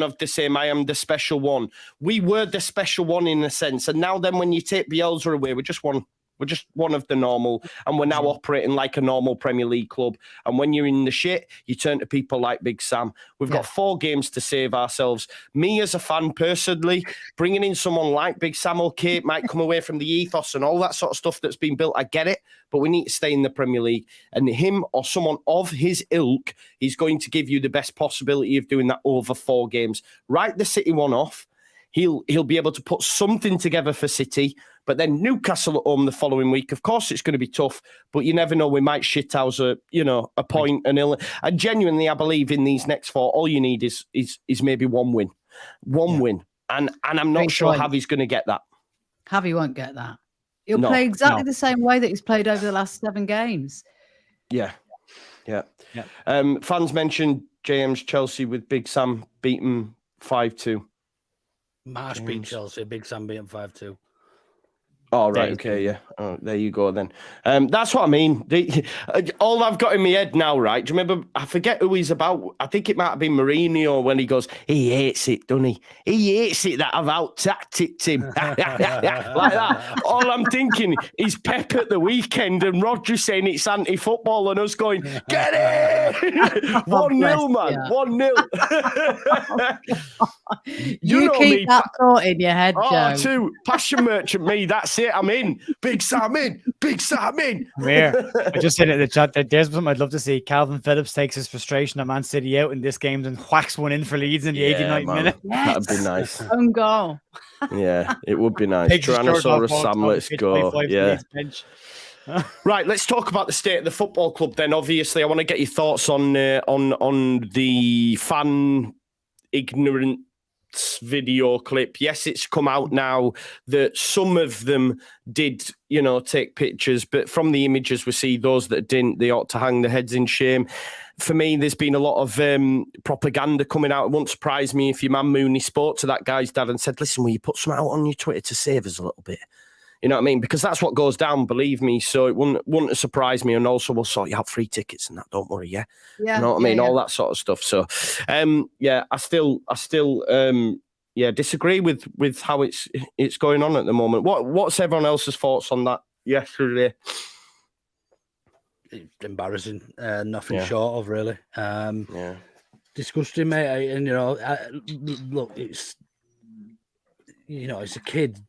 of the same, I am the special one. We were the special one in a sense. And now then when you take Bielsa away, we're just one of the normal, and we're now operating like a normal Premier League club. And when you're in the shit, you turn to people like Big Sam. We've got 4 games to save ourselves. Me as a fan personally, bringing in someone like Big Sam, okay, it might come away from the ethos and all that sort of stuff that's been built. I get it, but we need to stay in the Premier League. And him or someone of his ilk is going to give you the best possibility of doing that over 4 games. Write the City one off. He'll be able to put something together for City, but then Newcastle at home the following week. Of course, it's going to be tough, but you never know. We might shithouse a point and genuinely, I believe in these next 4, all you need is maybe one win, win, and I'm not sure Javi's going to get that. Javi won't get that. He'll play exactly the same way that he's played over the last 7 games. Yeah. Fans mentioned JM's Chelsea with Big Sam beaten 5-2. Marsh beat Chelsea, Big Sam beat him 5-2. Oh, right, okay, yeah. Oh, there you go then. That's what I mean. All I've got in my head now, right? Do you remember, I forget who he's about. I think it might have been Mourinho when he goes, he hates it, doesn't he? He hates it that I've out-tacticked him. Like that. All I'm thinking is Pep at the weekend and Roger saying it's anti-football and us going, get it! 1-0, man. 1-0. You keep that thought in your head, Joe. Too. Passion merchant me, that's it. I'm in. Big Sam in. Big Sam in. I'm here. I just said it in the chat that there's something I'd love to see. Calvin Phillips takes his frustration of Man City out in this game and whacks one in for Leeds in the 89th minute. That'd be nice. Own goal. Yeah, it would be nice. Tyrannosaurus Sam, let's go. Yeah. Right, let's talk about the state of the football club then. Obviously, I want to get your thoughts on the fan ignorant video clip. Yes, it's come out now that some of them did, take pictures, but from the images we see, those that didn't, they ought to hang their heads in shame. For me, there's been a lot of propaganda coming out. It won't surprise me if your man Mooney spoke to that guy's dad and said, listen, will you put some out on your Twitter to save us a little bit? You know what I mean? Because that's what goes down, believe me. So it wouldn't surprise me. And also we'll sort you out free tickets and that, don't worry, yeah? You know what I mean? All that sort of stuff. So, I still disagree with how it's going on at the moment. What's everyone else's thoughts on that yesterday? embarrassing. Nothing short of really. Disgusting, mate. And look, it's it's a kid's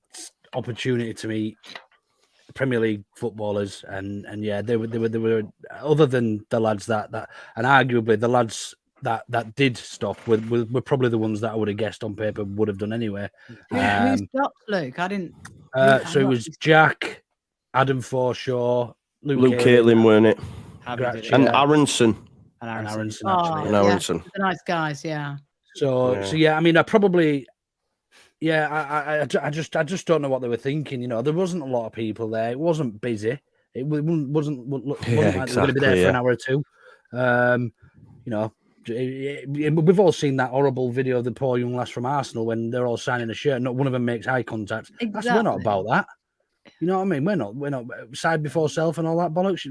opportunity to meet Premier League footballers, and they were other than the lads that and arguably the lads that did stuff were probably the ones that I would have guessed on paper would have done anyway. Who stopped Luke? I didn't. So it was Jack, Adam Forshaw, Luke Caitlin, weren't it? And Aronson. And Aronson, actually. And Aronson. The nice guys, yeah. So I mean, I probably. Yeah, I just don't know what they were thinking. There wasn't a lot of people there. It wasn't busy. It wasn't like they were going to be there for an hour or two. We've all seen that horrible video of the poor young lads from Arsenal when they're all signing a shirt. Not one of them makes eye contact. Exactly. We're not about that. You know what I mean? We're not side before self and all that bollocks.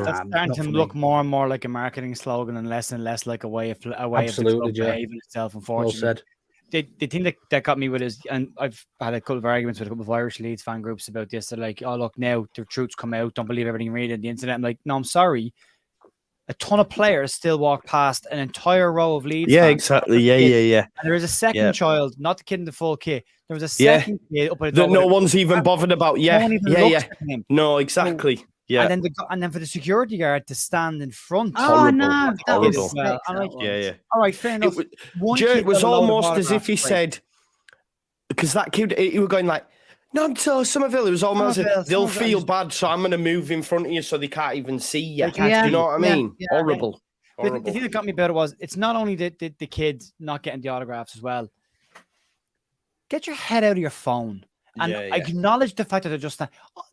That's starting to look more and more like a marketing slogan and less like a way of the club behaving itself. Unfortunately. Well said. The thing that got me with is, and I've had a couple of arguments with a couple of Irish Leeds fan groups about this. They're like, "Oh, look, now the truth's come out. Don't believe everything you read on the internet." I'm like, "No, I'm sorry. A ton of players still walk past an entire row of Leeds." Yeah, exactly. Yeah. And there is a second child, not the kid in the full kit. There was a second kid up at the that no one's even bothered about. Yeah. No, exactly. So, and then for the security guard to stand in front. Oh no, that was All right, fair enough. It was almost as if he said, because that kid, he was going like, "No, Somerville." It was almost they'll feel bad, so I'm going to move in front of you so they can't even see you. Do you know what I mean? Yeah. Horrible. The thing that got me about it was it's not only the kids not getting the autographs as well. Get your head out of your phone. And acknowledge the fact that they're just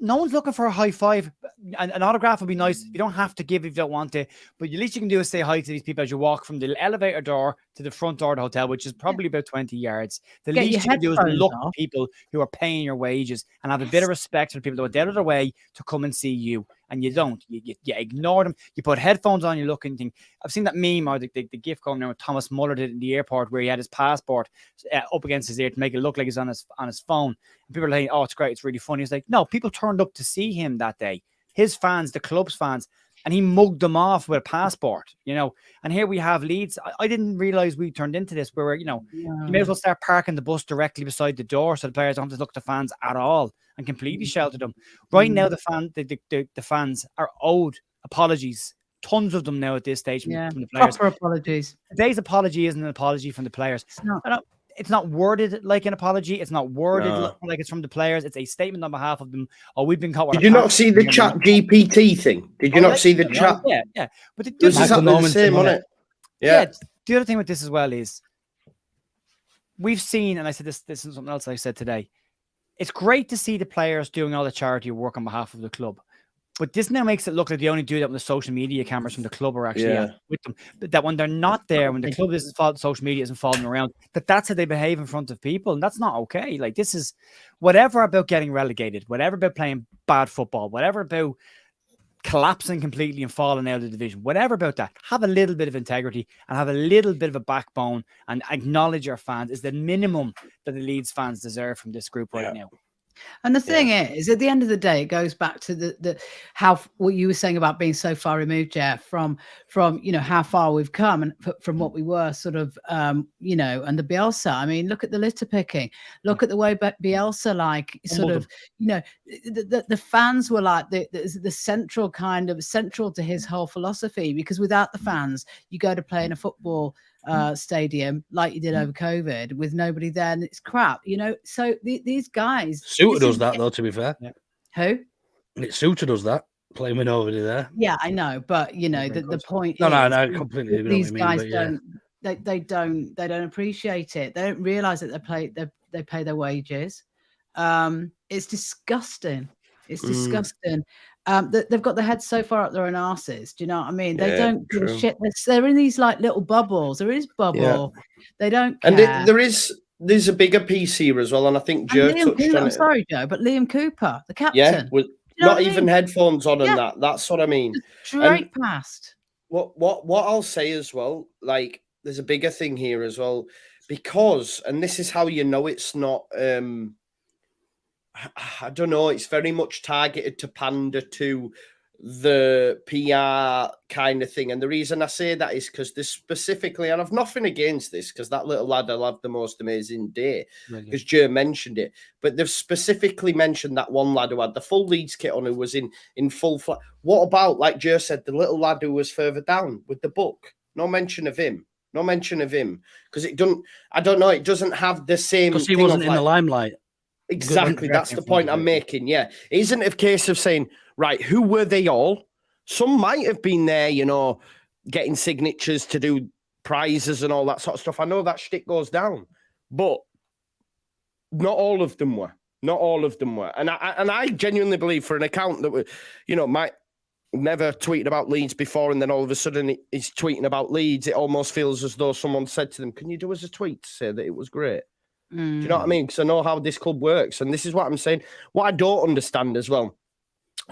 no one's looking for a high five. An autograph would be nice. You don't have to give if you don't want to, but the least you can do is say hi to these people as you walk from the elevator door to the front door of the hotel, which is probably about 20 yards. The least you can do is look at people who are paying your wages and have a bit of respect for the people that went out of their way to come and see you. And you don't. You ignore them. You put headphones on, you look and think. I've seen that meme or the gif going there with Thomas Muller did in the airport where he had his passport up against his ear to make it look like he's on his phone. And people are like, "Oh, it's great. It's really funny." It's like, no, people turned up to see him that day. His fans, the club's fans. And he mugged them off with a passport, And here we have Leeds. I didn't realize we turned into this where, you may as well start parking the bus directly beside the door so the players don't have to look at the fans at all and completely shelter them. Right now, the fans are owed apologies. Tons of them now at this stage from the players. Proper apologies. Today's apology isn't an apology from the players. It's not worded like an apology. It's not worded like it's from the players. It's a statement on behalf of them. Oh, we've been caught. Did you not see the chat GPT thing? Did you not see the chat? Yeah. But this is the same, on it. Yeah. The other thing with this as well is we've seen, and I said this is something else I said today. It's great to see the players doing all the charity work on behalf of the club. But this now makes it look like they only do that when the social media cameras from the club are actually with them. But that when they're not there, when the club isn't following, social media isn't following around, that's how they behave in front of people. And that's not okay. Like, this is whatever about getting relegated, whatever about playing bad football, whatever about collapsing completely and falling out of the division, whatever about that, have a little bit of integrity and have a little bit of a backbone and acknowledge your fans is the minimum that the Leeds fans deserve from this group right now. And the thing is, at the end of the day, it goes back to the how what you were saying about being so far removed, Jeff, from how far we've come and from what we were sort of and the Bielsa. I mean, look at the litter picking. Look at the way Bielsa the fans were like the central to his whole philosophy, because without the fans, you go to play in a football stadium like you did over COVID with nobody there, and it's crap, so these guys suited us that though, to be fair. Who it suited us that playing with nobody there. I know, but the point no completely agree. These guys don't appreciate it. They don't realize that they pay their wages. It's disgusting. Disgusting. They've got their heads so far up their own arses. Do you know what I mean? They don't give a shit. They're in these like little bubbles. There is bubble. They don't care. And there's a bigger piece here as well. And I think Joe touched on it. I'm sorry, Joe, but Liam Cooper, the captain. With not even headphones on and that. That's what I mean. Straight past. What I'll say as well, like, there's a bigger thing here as well, because, and this is how you know it's not I don't know, it's very much targeted to pander to the PR kind of thing. And the reason I say that is because this specifically, and I've nothing against this, because that little lad will have the most amazing day, because Joe mentioned it. But they've specifically mentioned that one lad who had the full Leeds kit on, who was in full flat. What about, like Joe said, the little lad who was further down with the book? No mention of him. No mention of him. Because it doesn't, I don't know, it doesn't have the same. Because he wasn't in the limelight. Exactly. That's the point I'm making. Yeah. It isn't a case of saying, right, who were they all? Some might have been there, you know, getting signatures to do prizes and all that sort of stuff. I know that shtick goes down, but not all of them were. Not all of them were. And I genuinely believe, for an account that, you know, might never tweeted about Leeds before, and then all of a sudden he's tweeting about Leeds, it almost feels as though someone said to them, can you do us a tweet to say that it was great? Do you know what I mean? Because I know how this club works. And this is what I'm saying. What I don't understand as well.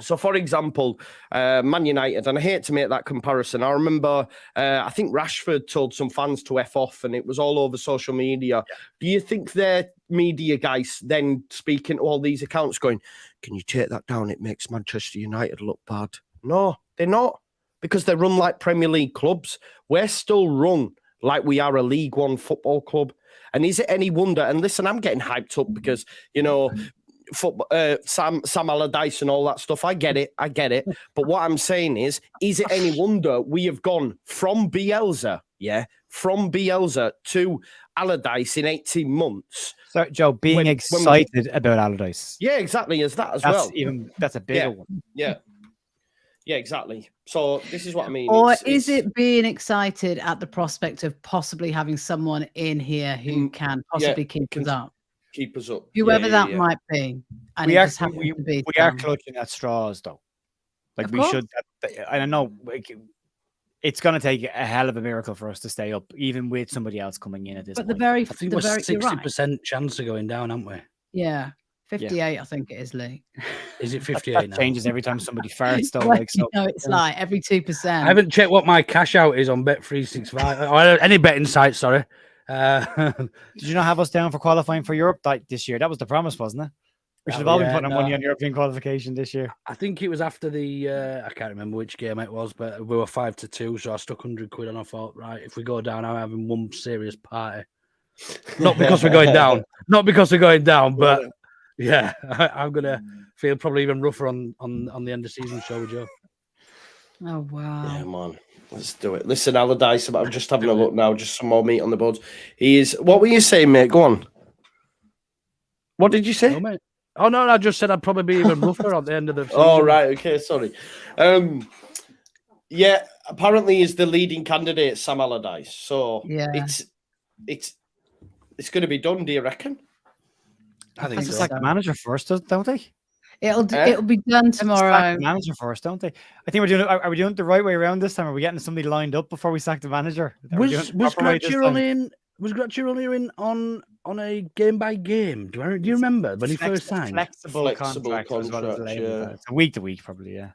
So, for example, Man United, and I hate to make that comparison. I remember, I think Rashford told some fans to F off, and it was all over social media. Yeah. Do you think their media guys then speaking to all these accounts going, can you take that down? It makes Manchester United look bad. No, they're not. Because they're run like Premier League clubs. We're still run like we are a League One football club. And is it any wonder? And listen, I'm getting hyped up because, you know, Sam Allardyce and all that stuff. I get it. But what I'm saying is it any wonder we have gone from Bielsa, from Bielsa to Allardyce in 18 months? So, Joe, being excited about Allardyce. Yeah, exactly. As that as well. That's a bigger one. Yeah. Yeah, exactly. So this is what I mean. Or is it being excited at the prospect of possibly having someone in here who can possibly keep us up? Keep us up. Whoever that might be. And we are clutching at straws, though. Like we should. I don't know. It's going to take a hell of a miracle for us to stay up, even with somebody else coming in at this point. I think we're 60% chance of going down, aren't we? Yeah. 58, I think it is, Lee. Is it 58 now? Changes every time somebody farts, though. Well, it's like every 2%. I haven't checked what my cash out is on Bet365 or any betting site. Sorry. Did you not have us down for qualifying for Europe this year? That was the promise, wasn't it? We should have all been putting our money on European qualification this year. I think it was after the I can't remember which game it was, but we were 5-2, so I stuck £100 and I thought, right, if we go down, I'm having one serious party. Not because we're going down, but. Yeah, I'm gonna feel probably even rougher on the end of season show with Joe. Oh wow! Yeah, man, let's do it. Listen, Allardyce, I'm just having a look now. Just some more meat on the bones. What were you saying, mate? Go on. What did you say? No, mate. Oh no, I just said I'd probably be even rougher at the end of the season. Oh right, okay, sorry. Yeah, apparently he's the leading candidate, Sam Allardyce. So it's going to be done. Do you reckon? I think it's like the manager first, don't they? It'll be done tomorrow. The manager first, don't they? I think we're doing it. Are we doing it the right way around this time? Are we getting somebody lined up before we sack the manager? Was Grattuoli in on a game by game? Do you remember when he first signed? Flexible contract. It's a week to week, probably. Yeah.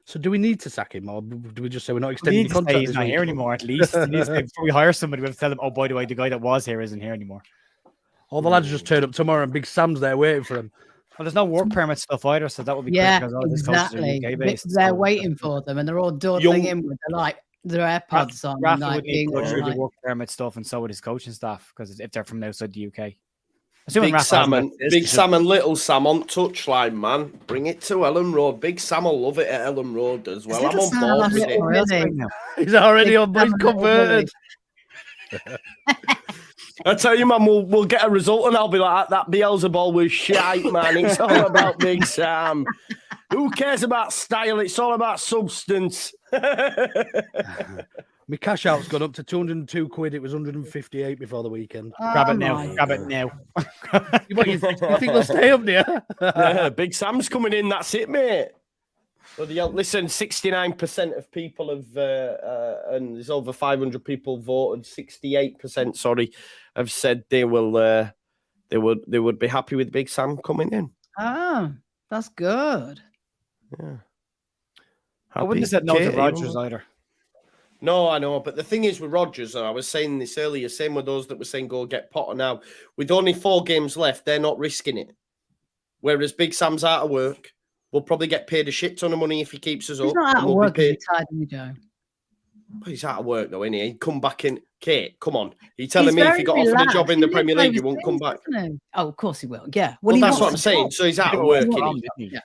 So do we need to sack him, or do we just say we're not extending the contract? He's not here anymore. At least before we hire somebody, we'll tell them, oh, by the way, the guy that was here isn't here anymore. All the lads just turn up tomorrow and Big Sam's there waiting for him. Well, there's no work permit stuff either, so that would be quick because all exactly. They're waiting for them and they're all dawdling in with their AirPods on. Rafa would need to go through the work permit stuff, and so would his coaching staff, because if they're from outside the UK. Big Sam and Little Sam on touchline, man. Bring it to Ellen Road. Big Sam will love it at Ellen Road as well. I'm on board with it. He's already on board, converted. I tell you, man, we'll get a result and I'll be like, that Bielsa ball was shite, man. It's all about Big Sam. Who cares about style? It's all about substance. My cash out's gone up to £202. It was 158 before the weekend. Grab it now. You think we'll stay up there? Yeah, Big Sam's coming in. That's it, mate. Listen, 69% of people have, and there's over 500 people voted. 68%, have said they would be happy with Big Sam coming in. Oh, that's good. Yeah. I wouldn't have said no to Rodgers either. No, I know, but the thing is with Rodgers, and I was saying this earlier, same with those that were saying go get Potter now. With only 4 games left, they're not risking it. Whereas Big Sam's out of work. We'll probably get paid a shit ton of money if he keeps us up. He's not out of we'll work. Be paid... He's tired, isn't he, Joe? But he's out of work though, isn't he? He'd come back in. Kate, come on. Are you telling me if he got offered a job in the Premier League, he won't come back? Oh, of course he will. Yeah. Well, that's what I'm saying. So he's out of work.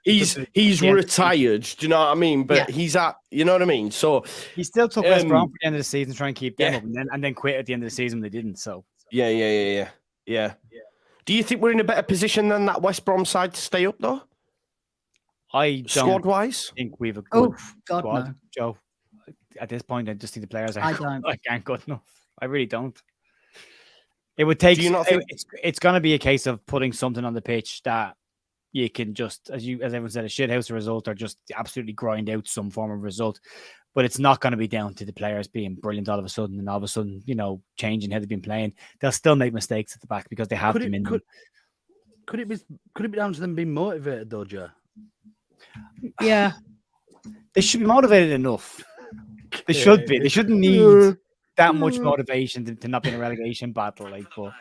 He's retired. Do you know what I mean? But he's at. You know what I mean? So he still took West Brom for the end of the season, try and keep them up, and then quit at the end of the season when they didn't. So yeah. Do you think we're in a better position than that West Brom side to stay up though? I don't squad-wise think we've a good squad, no. Joe. At this point, I just think the players aren't good enough. I really don't. It would take. It's going to be a case of putting something on the pitch that you can just, as everyone said, a shithouse result or just absolutely grind out some form of result. But it's not going to be down to the players being brilliant all of a sudden and all of a sudden, changing how they've been playing. They'll still make mistakes at the back because they have them in them. Could it be down to them being motivated though, Joe? Yeah, they should be motivated enough. They should be. They shouldn't need that much motivation to not be in a relegation battle. But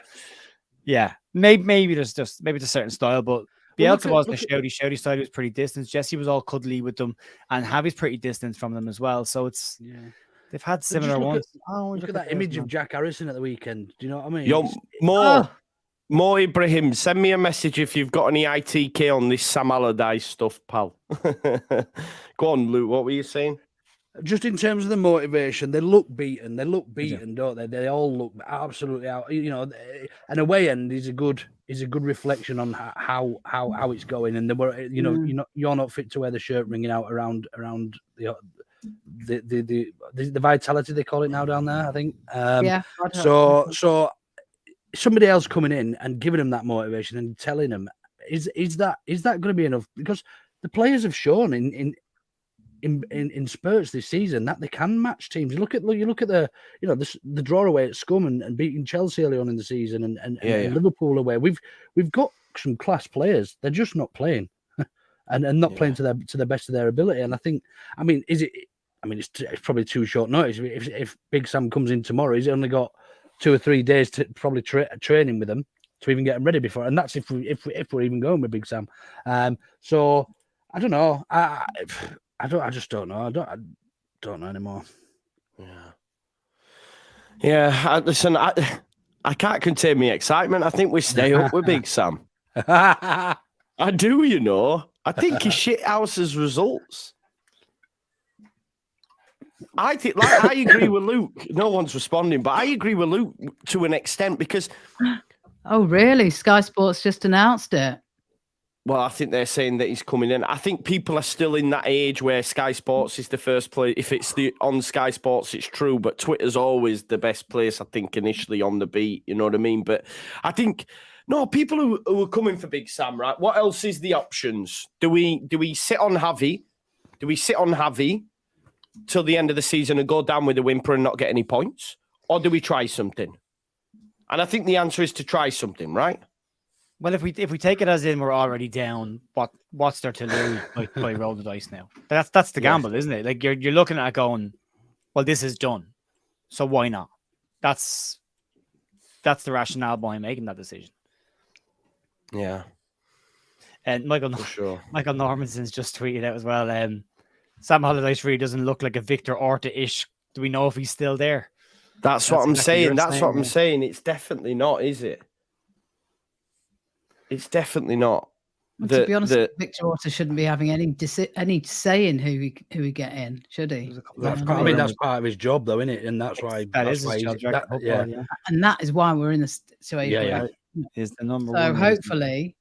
yeah, maybe there's a certain style. But Bielsa wasn't a shouty style. He was pretty distant. Jesse was all cuddly with them, and Javi's pretty distant from them as well. So they've had similar ones. Look at that image of Jack Harrison at the weekend. Do you know what I mean? Yo, Mo Ibrahim, send me a message if you've got any ITK on this Sam Allardyce stuff, pal. Go on, Luke. What were you saying? Just in terms of the motivation, they look beaten. They look beaten, don't they? They all look absolutely out. An away end is a good reflection on how it's going. And they were, you're not fit to wear the shirt ringing out around the vitality they call it now down there. I think. So somebody else coming in and giving them that motivation and telling them is that going to be enough? Because the players have shown in spurts this season that they can match teams. You look at the draw away at Scum and beating Chelsea early on in the season and Liverpool away. We've got some class players. They're just not playing and not playing to the best of their ability. And it's probably too short notice. If Big Sam comes in tomorrow, he's only got 2 or 3 days to probably training with them to even get them ready before. And that's if we're even going with Big Sam. So I don't know. I just don't know. I don't know anymore. Yeah. Listen, I can't contain my excitement. I think we stay up with Big Sam. I do, I think he shit houses results. I think, I agree with Luke. No one's responding, but I agree with Luke to an extent because. Oh, really? Sky Sports just announced it. Well, I think they're saying that he's coming in. I think people are still in that age where Sky Sports is the first place. If it's on Sky Sports, it's true. But Twitter's always the best place, I think, initially on the beat. You know what I mean? But I think, people who are coming for Big Sam, right? What else is the options? Do we sit on Javi? Do we sit on Javi till the end of the season and go down with a whimper and not get any points? Or do we try something? And I think the answer is to try something, right? Well, if we take it as in we're already down, what's there to lose by roll the dice now? That's the gamble, isn't it? Like you're looking at it going, well, this is done, so why not? That's the rationale behind making that decision. Yeah. And Michael Normanson's just tweeted out as well. Sam Allardyce really doesn't look like a Victor Orta-ish. Do we know if he's still there? That's what I'm saying. That's what I'm saying. It's definitely not, is it? It's definitely not. To be honest, Victor Orta shouldn't be having any say in who we get in, should he? That's part of his job, though, isn't it? And that's why his job. And that is why we're in this situation. Is the number one. So hopefully.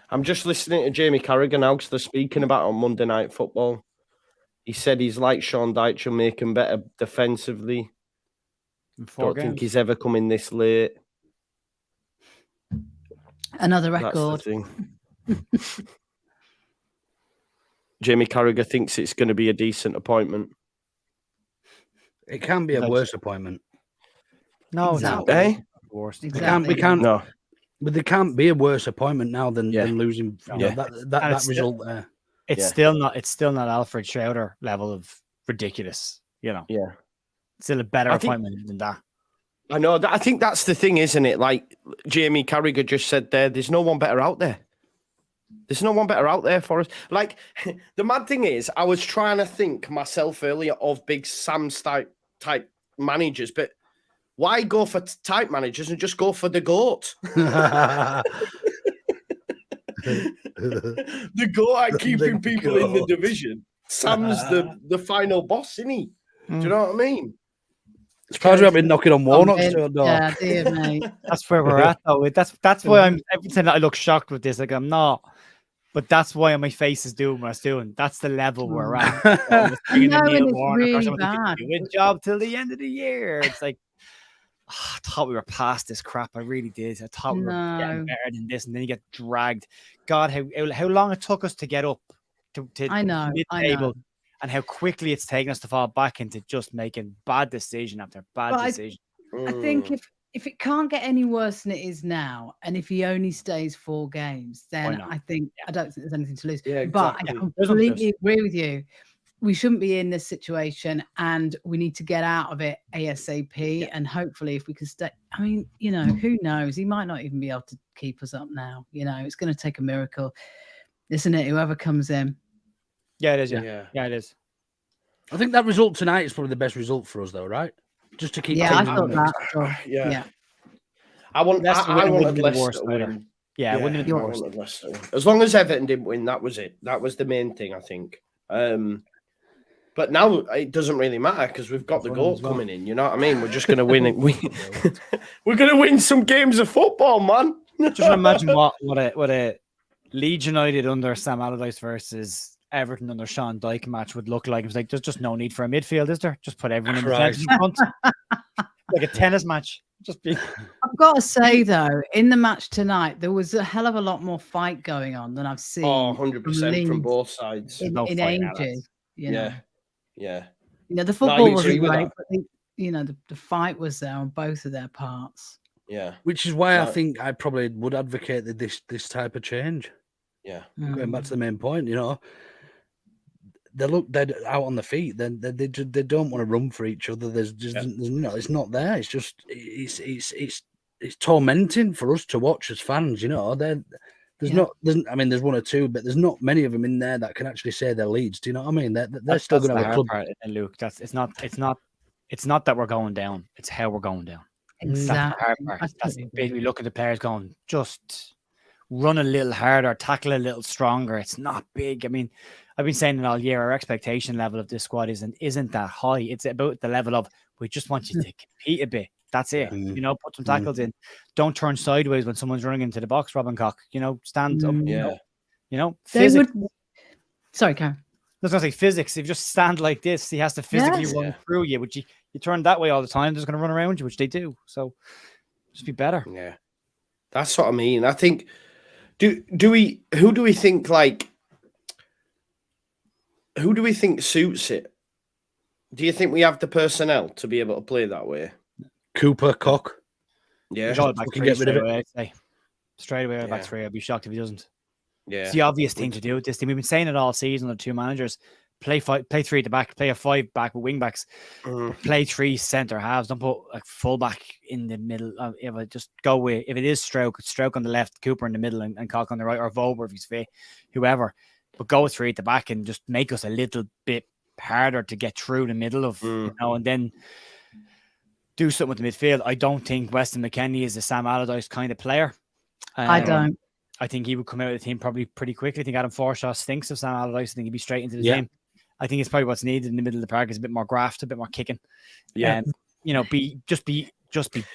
I'm just listening to Jamie Carragher now because they're speaking about it on Monday Night Football. He said he's like Sean Dyche will make him better defensively. Don't think he's ever come in this late. Another record. Jamie Carragher thinks it's going to be a decent appointment. It can be a worse appointment. No, exactly. Exactly. We can't. No. But there can't be a worse appointment now than losing that result there. It's still not Alfred Schroeder level of ridiculous, Yeah. Still a better appointment than that. I know. I think that's the thing, isn't it? Like Jamie Carragher just said there's no one better out there. There's no one better out there for us. Like, the mad thing is, I was trying to think myself earlier of big Sam's type managers, but why go for type managers and just go for the GOAT? The GOAT at keeping people in the division. Sam's the final boss, isn't he? Do you know what I mean? Surprised we haven't been knocking on Warnock's door. Yeah, dear mate. That's where we're at, though. That's why I'm every time I look shocked with this. Like, I'm not. But that's why my face is doing what it's doing. That's the level we're at. It's really bad. Good job till the end of the year. It's like, I thought we were past this crap. I really did. I thought we were getting better than this, and then you get dragged. God, how long it took us to get up to mid-table, and how quickly it's taken us to fall back into just making bad decision after bad decision. I think if it can't get any worse than it is now, and if he only stays 4 games, then I think I don't think there's anything to lose. Yeah, exactly. But I completely agree with you. We shouldn't be in this situation, and we need to get out of it ASAP. Yeah. And hopefully, if we can stay, I mean, who knows? He might not even be able to keep us up now. It's going to take a miracle, isn't it? Whoever comes in. Yeah, it is. Yeah, it is. I think that result tonight is probably the best result for us, though, right? Just to keep. Yeah, I thought that. Sure. Yeah. I wanted Leicester to win. Yeah, I wouldn't have wanted Leicester. As long as Everton didn't win, that was it. That was the main thing, I think. But now it doesn't really matter because we've got the GOAT coming in. You know what I mean? We're just going to win it. We're going to win some games of football, man. Just imagine what a Leeds United under Sam Allardyce versus Everton under Sean Dyche match would look like. It was like, there's just no need for a midfield, is there? Just put everyone in the defense in front. Like a tennis match. I've got to say, though, in the match tonight, there was a hell of a lot more fight going on than I've seen. 100% from both sides. In ages. Yeah. The football wasn't great, but the fight was there on both of their parts. Yeah. Which is why I think I probably would advocate this type of change. Yeah. Going back to the main point, they're out on the feet. Then they don't want to run for each other. There's just it's not there. It's just it's tormenting for us to watch as fans. There's 1 or 2, but there's not many of them in there that can actually say they're Leeds. Do you know what I mean? They're still going to have a club. Part, Luke, it's not that we're going down. It's how we're going down. Exactly. That's basically look at the players going, just run a little harder, tackle a little stronger. It's not big. I mean, I've been saying it all year. Our expectation level of this squad isn't that high. It's about the level of we just want you to compete a bit. That's it. Put some tackles in. Don't turn sideways when someone's running into the box, Robin Cock. Stand up. Physics. Sorry, Karen. I was going to say physics. If you just stand like this, he has to physically run through you. Which you turn that way all the time, they're just going to run around you, which they do. So just be better. Yeah, that's what I mean. I think. Who do we think Who do we think suits it? Do you think we have the personnel to be able to play that way? Cooper, Cock. Yeah. Get rid of it. I'd say. Straight away, back 3. I'd be shocked if he doesn't. Yeah. It's the obvious thing to do with this team. We've been saying it all season, the 2 managers. Play 3 at the back, play a 5 back with wing backs, play 3 centre halves. Don't put a full back in the middle. Just go with, if it is Stroke on the left, Cooper in the middle, and Cock on the right, or Vober if he's fit, whoever. But go with 3 at the back and just make us a little bit harder to get through the middle of, and then do something with the midfield. I don't think Weston McKennie is a Sam Allardyce kind of player. I don't. I think he would come out of the team probably pretty quickly. I think Adam Forshaw stinks of Sam Allardyce. I think he'd be straight into the game. I think it's probably what's needed in the middle of the park is a bit more graft, a bit more kicking. Yeah. Be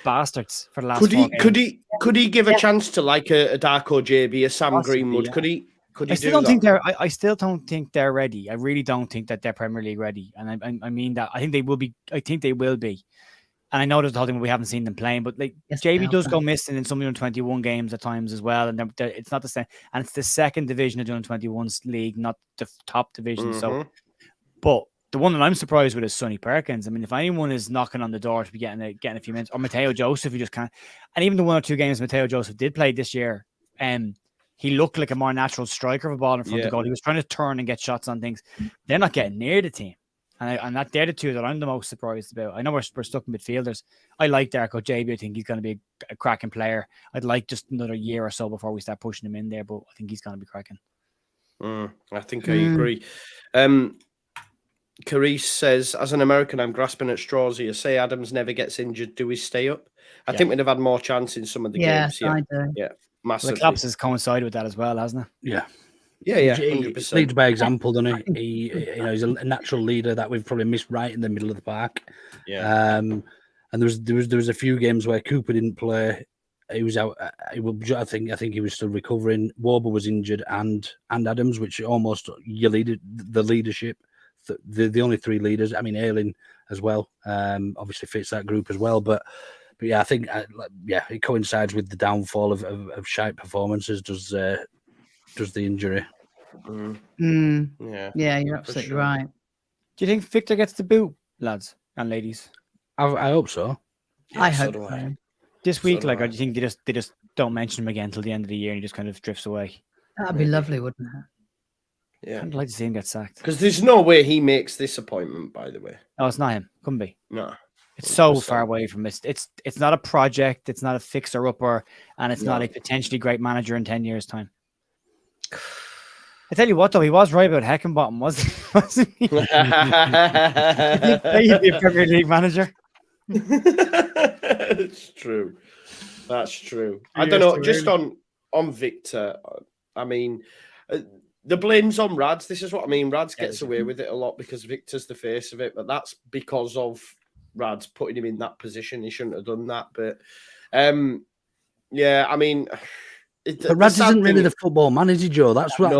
bastards for the last. Could he give a chance to like a Darko JB, a Sam Greenwood? Yeah. Could he I still don't think they're ready. I really don't think that they're Premier League ready. And I mean that. I think they will be. And I know there's the whole thing we haven't seen them playing, but JB does go missing in some of the 21 games at times as well. And it's not the same. And it's the second division of the 21's league, not the top division. So, but the one that I'm surprised with is Sonny Perkins. I mean, if anyone is knocking on the door to be getting a few minutes, or Mateo Joseph, you just can't. And even the 1 or 2 games Mateo Joseph did play this year, he looked like a more natural striker of a ball in front of goal. He was trying to turn and get shots on things. They're not getting near the team. And that they're the two that I'm the most surprised about. I know we're stuck in midfielders. I like Darko JB. I think he's going to be a cracking player. I'd like just another year or so before we start pushing him in there, but I think he's going to be cracking. I think I agree. Carice says, as an American, I'm grasping at straws here. Say Adams never gets injured. Do we stay up? I think we'd have had more chance in some of the games. I do. Yeah, massively. Well, the collapse has coincided with that as well, hasn't it? Yeah. Yeah, He 100%. leads by example, doesn't he? He's a natural leader that we've probably missed right in the middle of the park. Yeah. And there was a few games where Cooper didn't play. He was out. I think he was still recovering. Warber was injured, and Adams, which almost you leaded the leadership. The only three leaders. I mean, Ayling as well. Obviously fits that group as well. But yeah, I think it coincides with the downfall of shite performances. Does the injury? Yeah, you're absolutely right. Do you think Victor gets the boot, lads and ladies? I hope so. Yeah, I hope so. This week, or do you think they just don't mention him again until the end of the year and he just kind of drifts away? That'd be lovely, wouldn't it? Yeah, I'd like to see him get sacked. Because there's no way he makes this appointment, by the way. No, it's not him. Couldn't be. No. It's so far away from this. It's not a project. It's not a fixer-upper. And it's not a potentially great manager in 10 years' time. I tell you what, though, he was right about Heckenbottom, wasn't he? He'd be a Premier League manager. It's true. That's true. I don't know. Just on Victor, I mean... the blame's on Rads. This is what I mean. Rads gets away with it a lot because Victor's the face of it, but that's because of Rads putting him in that position. He shouldn't have done that. But I mean, but Rads isn't really the football manager, Joe. That's what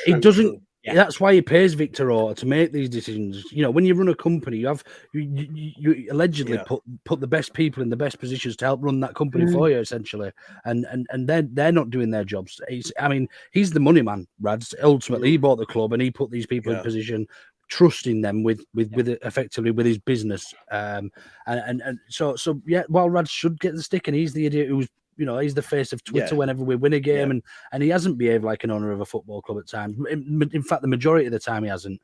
he doesn't. True. That's why he pays Victor Orta to make these decisions. When you run a company, you allegedly put the best people in the best positions to help run that company for you, essentially. And they're not doing their jobs. He's the money man, Rads. Ultimately, he bought the club and he put these people in position, trusting them with effectively with his business. So while Rads should get the stick, and he's the idiot who's he's the face of Twitter whenever we win a game, and he hasn't behaved like an owner of a football club at times. In fact, the majority of the time he hasn't.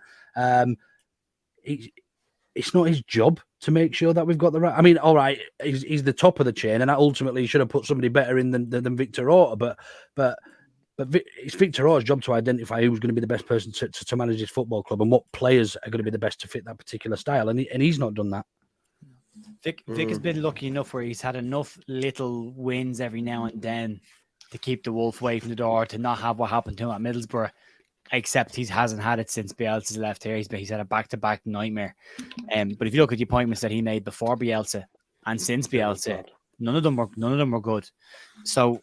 It's not his job to make sure that we've got the right. I mean, all right, he's the top of the chain, and ultimately he should have put somebody better in than Victor Orta. But it's Victor Orta's job to identify who's going to be the best person to manage his football club and what players are going to be the best to fit that particular style, and he's not done that. Vic has been lucky enough where he's had enough little wins every now and then to keep the wolf away from the door, to not have what happened to him at Middlesbrough, except he hasn't had it since Bielsa's left here. He's had a back-to-back nightmare. But if you look at the appointments that he made before Bielsa and since Bielsa, none of them were good. So,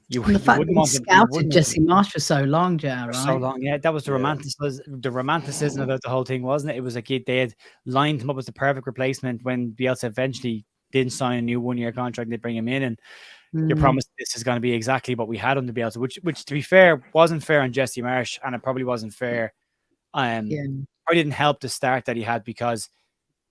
the fact that he scouted Jesse Marsh for so long, Joe, right? So long, yeah. That was the romanticism about the whole thing, wasn't it? It was like they had lined him up as the perfect replacement when Bielsa eventually didn't sign a new 1-year contract. They bring him in, and you're promised this is going to be exactly what we had under Bielsa, which to be fair wasn't fair on Jesse Marsh, and it probably wasn't fair. Probably didn't help the start that he had, because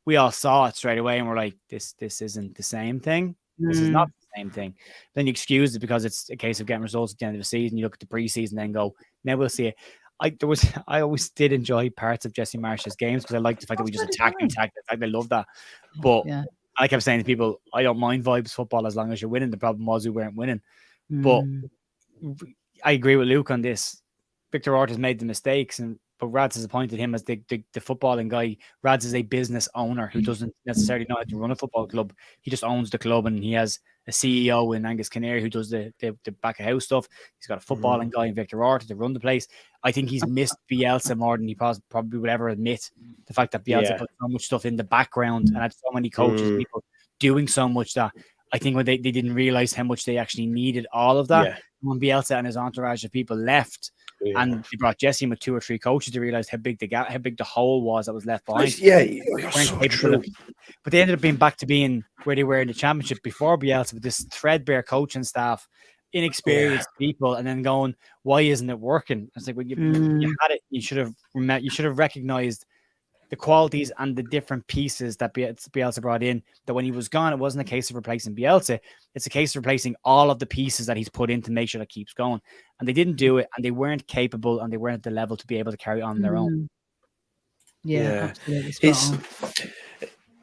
we all saw it straight away and we're like, this isn't the same thing. This is not the same thing. Then you excuse it because it's a case of getting results at the end of the season. You look at the preseason and then go, now we'll see it. I always did enjoy parts of Jesse Marsh's games because I liked the fact that we just attacked. I love that. But I kept saying to people, I don't mind vibes football as long as you're winning. The problem was we weren't winning. But I agree with Luke on this. Victor Orta's made the mistakes, but Rads has appointed him as the footballing guy. Rads is a business owner who doesn't necessarily know how to run a football club. He just owns the club, and he has a CEO in Angus Canary who does the back of house stuff. He's got a footballing guy in Victor Orta to run the place. I think he's missed Bielsa more than he probably would ever admit. The fact that Bielsa put so much stuff in the background and had so many coaches, people doing so much that I think when they didn't realize how much they actually needed all of that. When Bielsa and his entourage of people left, and they brought Jesse in with 2 or 3 coaches to realize how big the hole was that was left behind. So true. But they ended up being back to being where they were in the championship before Bielsa, with this threadbare coaching staff, inexperienced people, and then going, why isn't it working? It's like, well, you had it. You should have recognized the qualities and the different pieces that Bielsa brought in, that when he was gone, it wasn't a case of replacing Bielsa. It's a case of replacing all of the pieces that he's put in to make sure that keeps going. And they didn't do it, and they weren't capable, and they weren't at the level to be able to carry on their own. Yeah, absolutely. Spot on.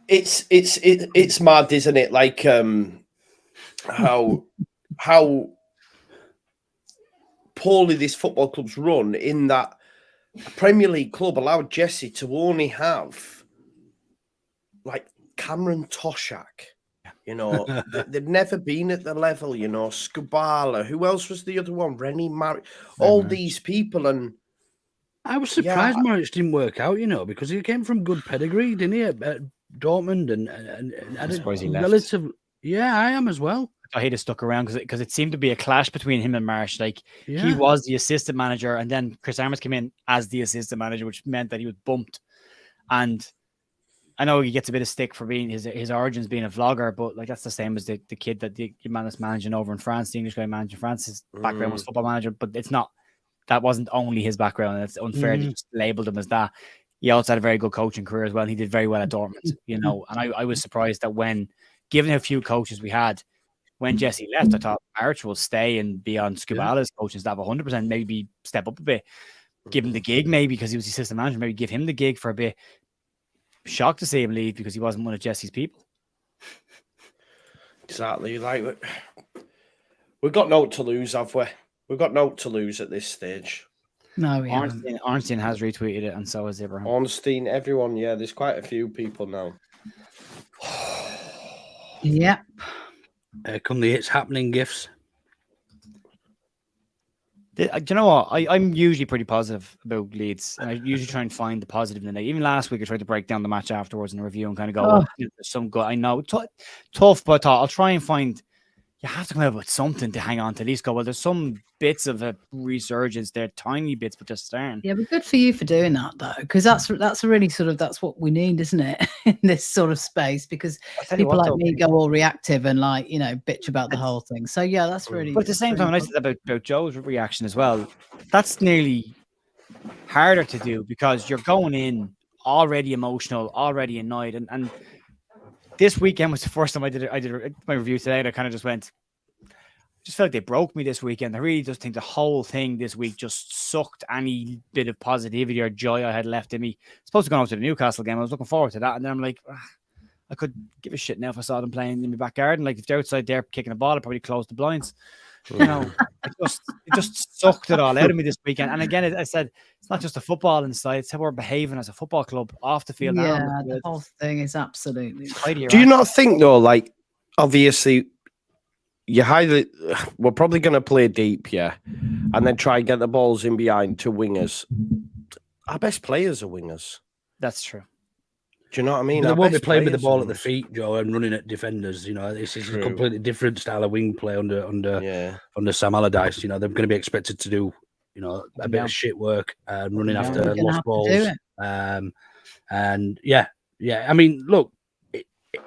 It's mad, isn't it? Like how poorly this football club's run, in that a Premier League club allowed Jesse to only have like Cameron Toshak. You know, they've never been at the level, you know, Skubala. Who else was the other one? Rennie Marriott. All these people. And I was surprised Marriott didn't work out, you know, because he came from good pedigree, didn't he, at Dortmund and I suppose he left. relative. Yeah, I am as well. I hate to stuck around because it seemed to be a clash between him and Marsh. Like he was the assistant manager, and then Chris Armas came in as the assistant manager, which meant that he was bumped. And I know he gets a bit of stick for being his origins being a vlogger, but like that's the same as the kid that the man that's managing over in France, the English guy managing France. His background was football manager, but it's not. That wasn't only his background, and it's unfair to just label him as that. He also had a very good coaching career as well. And he did very well at Dortmund, you know. And I was surprised that when, given how few coaches we had, when Jesse left, I thought March will stay and be on Skubala's coaching staff 100%, maybe step up a bit, give him the gig maybe because he was the assistant manager, maybe give him the gig for a bit. Shocked to see him leave because he wasn't one of Jesse's people. Exactly. Like, we've got no to lose, have we? We've got no to lose at this stage. No, we haven't. Ornstein has retweeted it, and so has Abraham. Ornstein, everyone, yeah, there's quite a few people now. Yep. Come the It's Happening gifts. Do you know what? I'm usually pretty positive about Leeds, and I usually try and find the positive in the night. Even last week, I tried to break down the match afterwards in a review and kind of go, there's some good. I know, tough, but I thought I'll try and find. You have to come out with something to hang on to at least go, well, there's some bits of a resurgence there, tiny bits, but they're starting. Yeah, but good for you for doing that, though, because that's really sort of, that's what we need, isn't it, in this sort of space, because people like me go all reactive and like, you know, bitch about the whole thing. So, yeah, that's really... But at the same time, I said about Joe's reaction as well, that's nearly harder to do because you're going in already emotional, already annoyed, and this weekend was the first time I did my review today, and I kind of just felt like they broke me this weekend. I really just think the whole thing this week just sucked any bit of positivity or joy I had left in me. Supposed to go out to the Newcastle game. I was looking forward to that, and then I'm like, I could give a shit now if I saw them playing in my back garden. Like if they're outside there kicking a ball, I'd probably close the blinds. You know, it just sucked it all out of me this weekend. And again, I said it's not just the football inside; it's how we're behaving as a football club off the field. Yeah, the whole thing is absolutely. Do you not think though? Like, obviously, we're probably going to play deep, yeah, and then try and get the balls in behind to wingers. Our best players are wingers. That's true. Do you know what I mean? They won't be playing with the ball at the feet, Joe, and running at defenders. You know, this is a completely different style of wing play under Sam Allardyce. You know, they're going to be expected to do, you know, a bit of shit work and running after lost balls. And yeah. I mean, look,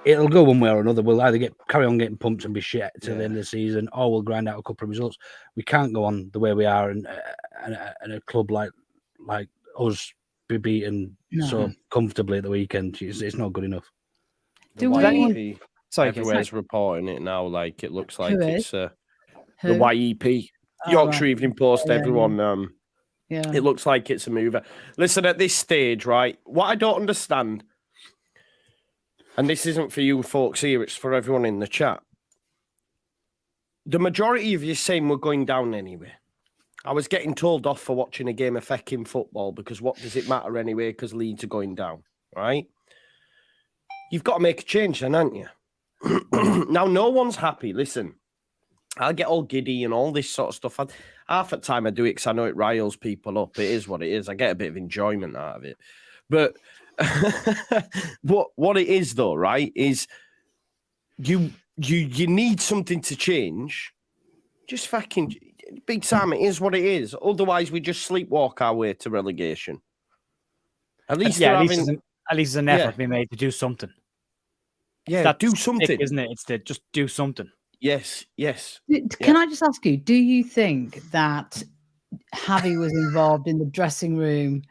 it'll go one way or another. We'll either carry on getting pumped and be shit till the end of the season, or we'll grind out a couple of results. We can't go on the way we are, and a club like us be beaten so comfortably at the weekend. It's not good enough. Everywhere's reporting it now. Like it looks like it's the YEP, Yorkshire Evening Post. Everyone, it looks like it's a mover. Listen, at this stage, right? What I don't understand, and this isn't for you folks here; it's for everyone in the chat. The majority of you saying we're going down anyway. I was getting told off for watching a game of fecking football because what does it matter anyway? Because Leeds are going down, right? You've got to make a change then, aren't you? Now, no one's happy. Listen, I'll get all giddy and all this sort of stuff. Half the time I do it because I know it riles people up. It is what it is. I get a bit of enjoyment out of it. But what it is, though, right, is you need something to change. Just fucking... Big Sam, it is what it is. Otherwise, we just sleepwalk our way to relegation. At least, at least there's an effort being made to do something. Yeah, do something, isn't it? It's to just do something. Yes. Can I just ask you? Do you think that Javi was involved in the dressing room?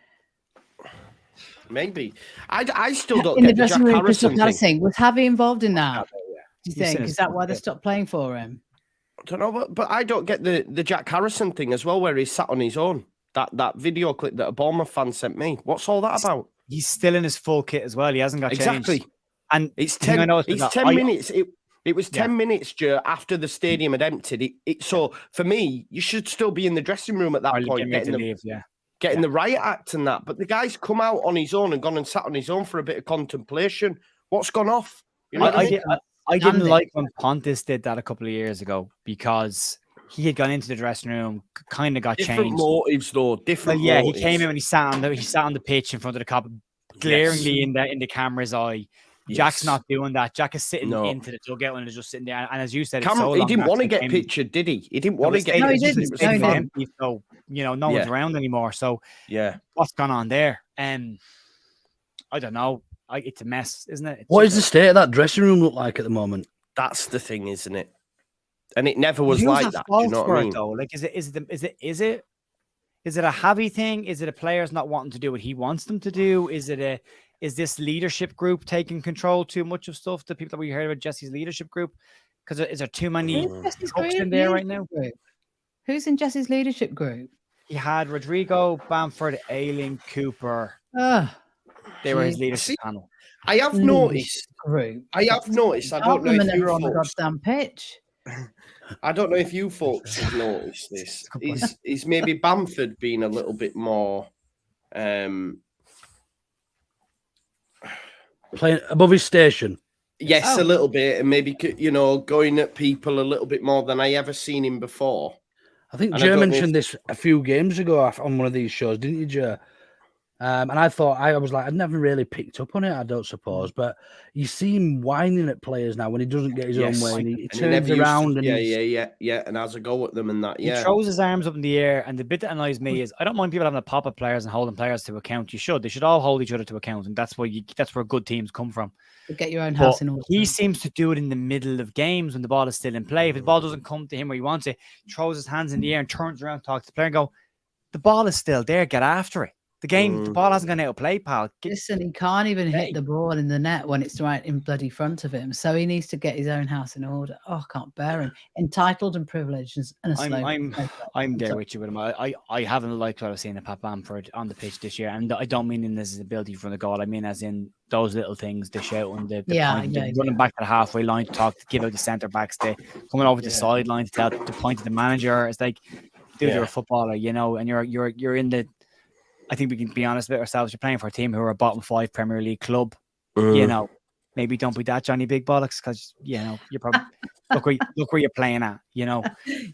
Maybe. I still don't in get the dressing room. Crystal Palace thing. Was Javi involved in that? Do you think? Is that why they stopped playing for him? I don't know, but I don't get the Jack Harrison thing as well, where he sat on his own. That video clip that a Bournemouth fan sent me. What's all that about? he's still in his full kit as well. He hasn't got exactly. changed. And it's 10 minutes. It was 10 minutes, Joe, after the stadium had emptied. So for me, you should still be in the dressing room at that point, getting the riot act and that. But the guy's come out on his own and gone and sat on his own for a bit of contemplation. What's gone off? You know I didn't like when Pontus did that a couple of years ago because he had gone into the dressing room, kind of got different changed. Motives, though. Different. Yeah, motives. He came in and he sat on the pitch in front of the cop, glaringly in the camera's eye. Jack's not doing that. Jack is sitting into the dugout and is just sitting there. And as you said, he didn't want to get pictured, did he? He didn't want to get. No, he didn't. So no one's around anymore. So what's gone on there? I don't know. It's a mess, isn't it? What does the state of that dressing room look like at the moment? That's the thing, isn't it? And it never was like that. Do you know what I mean? Though? Like, is it a Javi thing? Is it a players not wanting to do what he wants them to do? Is this leadership group taking control too much of stuff? The people that we heard about Jesse's leadership group? Because is there too many folks in there right now? Who's in Jesse's leadership group? He had Rodrigo, Bamford, Ayling, Cooper. They were his leadership panel. I have noticed. I don't know if you on the goddamn pitch. I don't know if you folks have noticed this. Is maybe Bamford being a little bit more playing above his station? Yes, a little bit, and maybe going at people a little bit more than I ever seen him before. I think Joe mentioned this a few games ago on one of these shows, didn't you, Joe? And I thought, I was like, I'd never really picked up on it, I don't suppose. But you see him whining at players now when he doesn't get his own way. And he turns around and and has a go at them and that. He throws his arms up in the air. And the bit that annoys me is I don't mind people having a pop at players and holding players to account. You should. They should all hold each other to account. And that's where good teams come from. Get your own house in order. He seems to do it in the middle of games when the ball is still in play. If the ball doesn't come to him where he wants it, he throws his hands in the air and turns around, talks to the player and go, the ball is still there. Get after it. The ball hasn't gone out of play, pal. Listen, he can't even hit the ball in the net when it's right in bloody front of him. So he needs to get his own house in order. Oh, I can't bear him. Entitled and privileged and a slow. I'm there with you with him. I haven't liked what I've seen of Pat Bamford on the pitch this year. And I don't mean in this ability from the goal. I mean as in those little things, the shouting, running back to the halfway line to talk, to give out the centre backs, coming over the sideline to point to the manager. It's like, dude, you're a footballer, and you're in the. I think we can be honest with ourselves. You're playing for a team who are a bottom 5 Premier League club. Maybe don't be that Johnny Big Bollocks because you're probably look where you're playing at. So,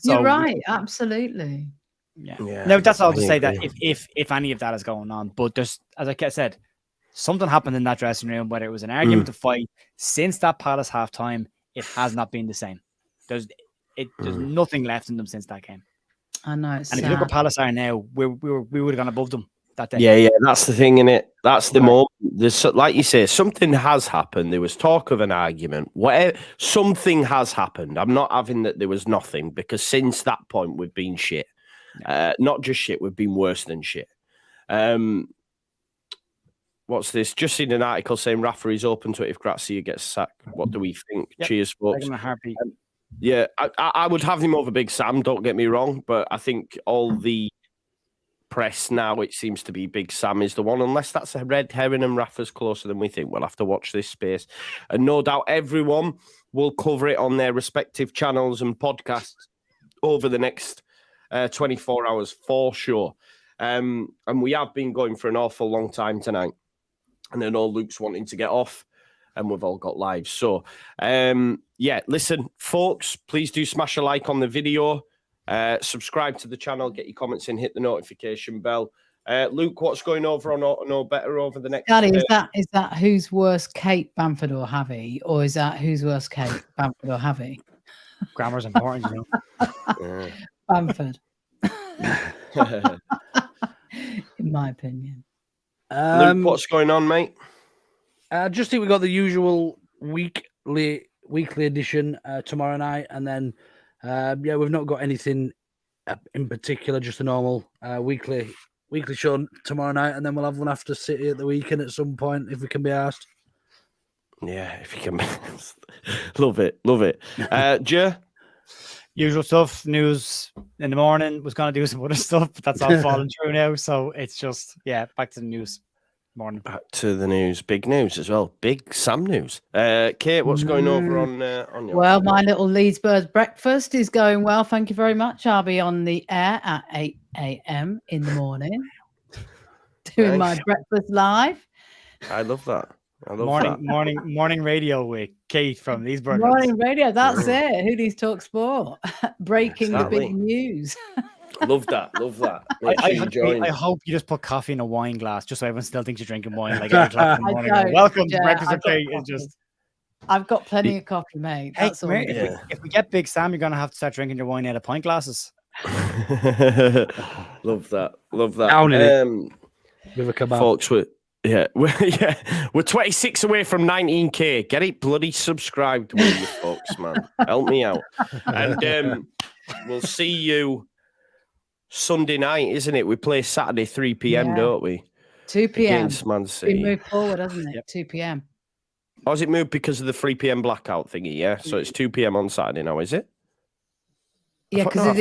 you're right, absolutely. Yeah. Now that's all to say that if any of that is going on, but there's, as I said, something happened in that dressing room. Whether it was an argument, a fight, since that Palace halftime, it has not been the same. There's nothing left in them since that game. I know. And if you look at Palace are now, we would have gone above them that day. Yeah, that's the thing, innit? That's the moment. There's, like you say, something has happened. There was talk of an argument. Whatever, something has happened. I'm not having that there was nothing, because since that point we've been shit. Not just shit, we've been worse than shit. What's this? Just seen an article saying Rafa is open to it if Gracia gets sacked. What do we think? Yep. Cheers, folks. Yeah, I would have him over Big Sam, don't get me wrong, but I think all the press now, it seems to be Big Sam is the one, unless that's a red herring and Rafa's closer than we think. We'll have to watch this space. And no doubt everyone will cover it on their respective channels and podcasts over the next 24 hours for sure. And we have been going for an awful long time tonight. And I know Luke's wanting to get off, and we've all got lives. So, listen, folks, please do smash a like on the video. Subscribe to the channel, get your comments in, hit the notification bell. Luke, what's going over on Orta No Better over the next... Daddy, is that who's worse, Kate, Bamford or Javi? Or is that who's worse, Kate, Bamford or Javi? Grammar's important, Bamford. In my opinion. Luke, what's going on, mate? Just think we got the usual weekly edition tomorrow night, and then we've not got anything in particular, just a normal weekly show tomorrow night, and then we'll have one after City at the weekend at some point if we can be asked. Yeah, if you can. Love it. Joe? Usual stuff, news in the morning. Was going to do some other stuff, but that's all fallen through now. So it's just, back to the news. Morning. Back to the news. Big news as well. Big Sam news. Kate, what's going over on your... Well, my little Leeds Birds breakfast is going well. Thank you very much. I'll be on the air at 8 a.m. in the morning doing my breakfast live. I love that. I love Morning radio with Kate from Leeds Birds. Morning radio. That's it. Who needs talk sport? Breaking the big news. Love that. Love that. I hope you just put coffee in a wine glass just so everyone still thinks you're drinking wine like 8 o'clock in the morning. Welcome to Breakfast with Kate. It's just... I've got plenty of coffee, mate. That's all. If we get Big Sam, you're going to have to start drinking your wine out of pint glasses. Love that. Love that. Down in it. With a kebab. Folks, we're 26 away from 19k. Get it bloody subscribed, will you folks, man? Help me out. And we'll see you Sunday night, isn't it? We play Saturday 3 p.m, don't we? 2 p.m. Against Man City. We moved forward, hasn't it? 2 p.m. Oh, is it moved because of the 3 p.m. blackout thingy? Yeah, so it's 2 p.m. on Saturday now, is it? Yeah, because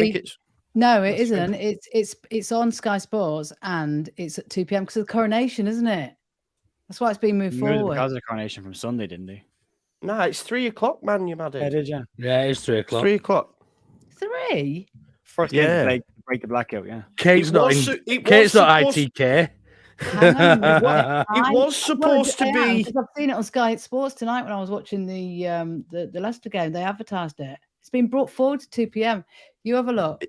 no, it isn't. It's on Sky Sports and it's at 2 p.m. because of the coronation, isn't it? That's why it's been moved forward. Because of the coronation from Sunday, didn't they? No, it's 3 o'clock, man. You mad? Yeah, did you? Yeah, it's 3 o'clock. 3 o'clock. 3? First game to break the blackout. Yeah. Kate's not ITK. It was supposed to be. I've seen it on Sky Sports tonight when I was watching the Leicester game. They advertised it. It's been brought forward to 2 p.m. You have a look.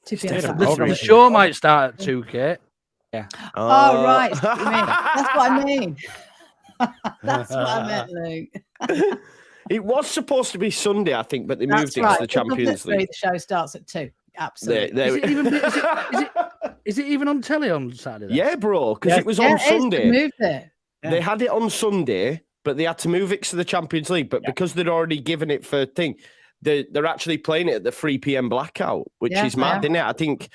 2 p.m. The show might start at 2, Kate. Yeah. Oh, right. That's what I mean. That's what I meant, Luke. It was supposed to be Sunday, I think, but they moved it to the Champions League. The show starts at 2. Absolutely. Is it even on telly on Saturday? Yeah, bro, because it was on Sunday. They moved it. They had it on Sunday, but they had to move it to the Champions League. But because they'd already given it for a thing, they're actually playing it at the 3 p.m. blackout, which is mad, isn't it? I think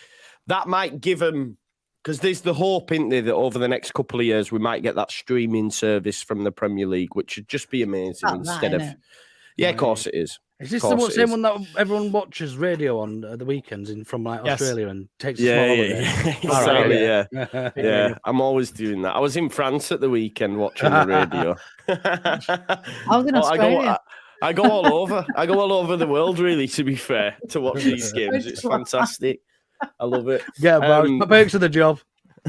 that might give them, because there's the hope, isn't there, that over the next couple of years we might get that streaming service from the Premier League, which would just be amazing instead of... Yeah, of course it is. Is this the same one that everyone watches radio on the weekends from Australia and takes a small holiday? Exactly, yeah. I'm always doing that. I was in France at the weekend watching the radio. I was in Australia. I go all over. I go all over the world, really, to be fair, to watch these games. It's fantastic. I love it. Yeah, my perks of the job.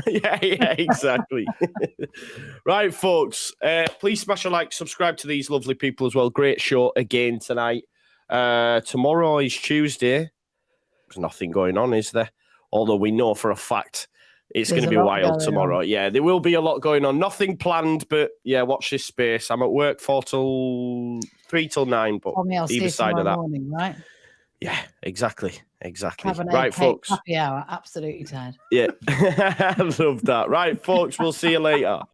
Yeah, exactly. Right, folks. Please smash a like, subscribe to these lovely people as well. Great show again tonight. Tomorrow is Tuesday. There's nothing going on, is there? Although we know for a fact it's going to be wild tomorrow. Yeah, there will be a lot going on. Nothing planned, but yeah, watch this space. I'm at work 3 till 9, but either side of that. Morning, right? Yeah, exactly. Right, folks. Happy hour, absolutely, Ted. Yeah, I love that. Right, folks, we'll see you later.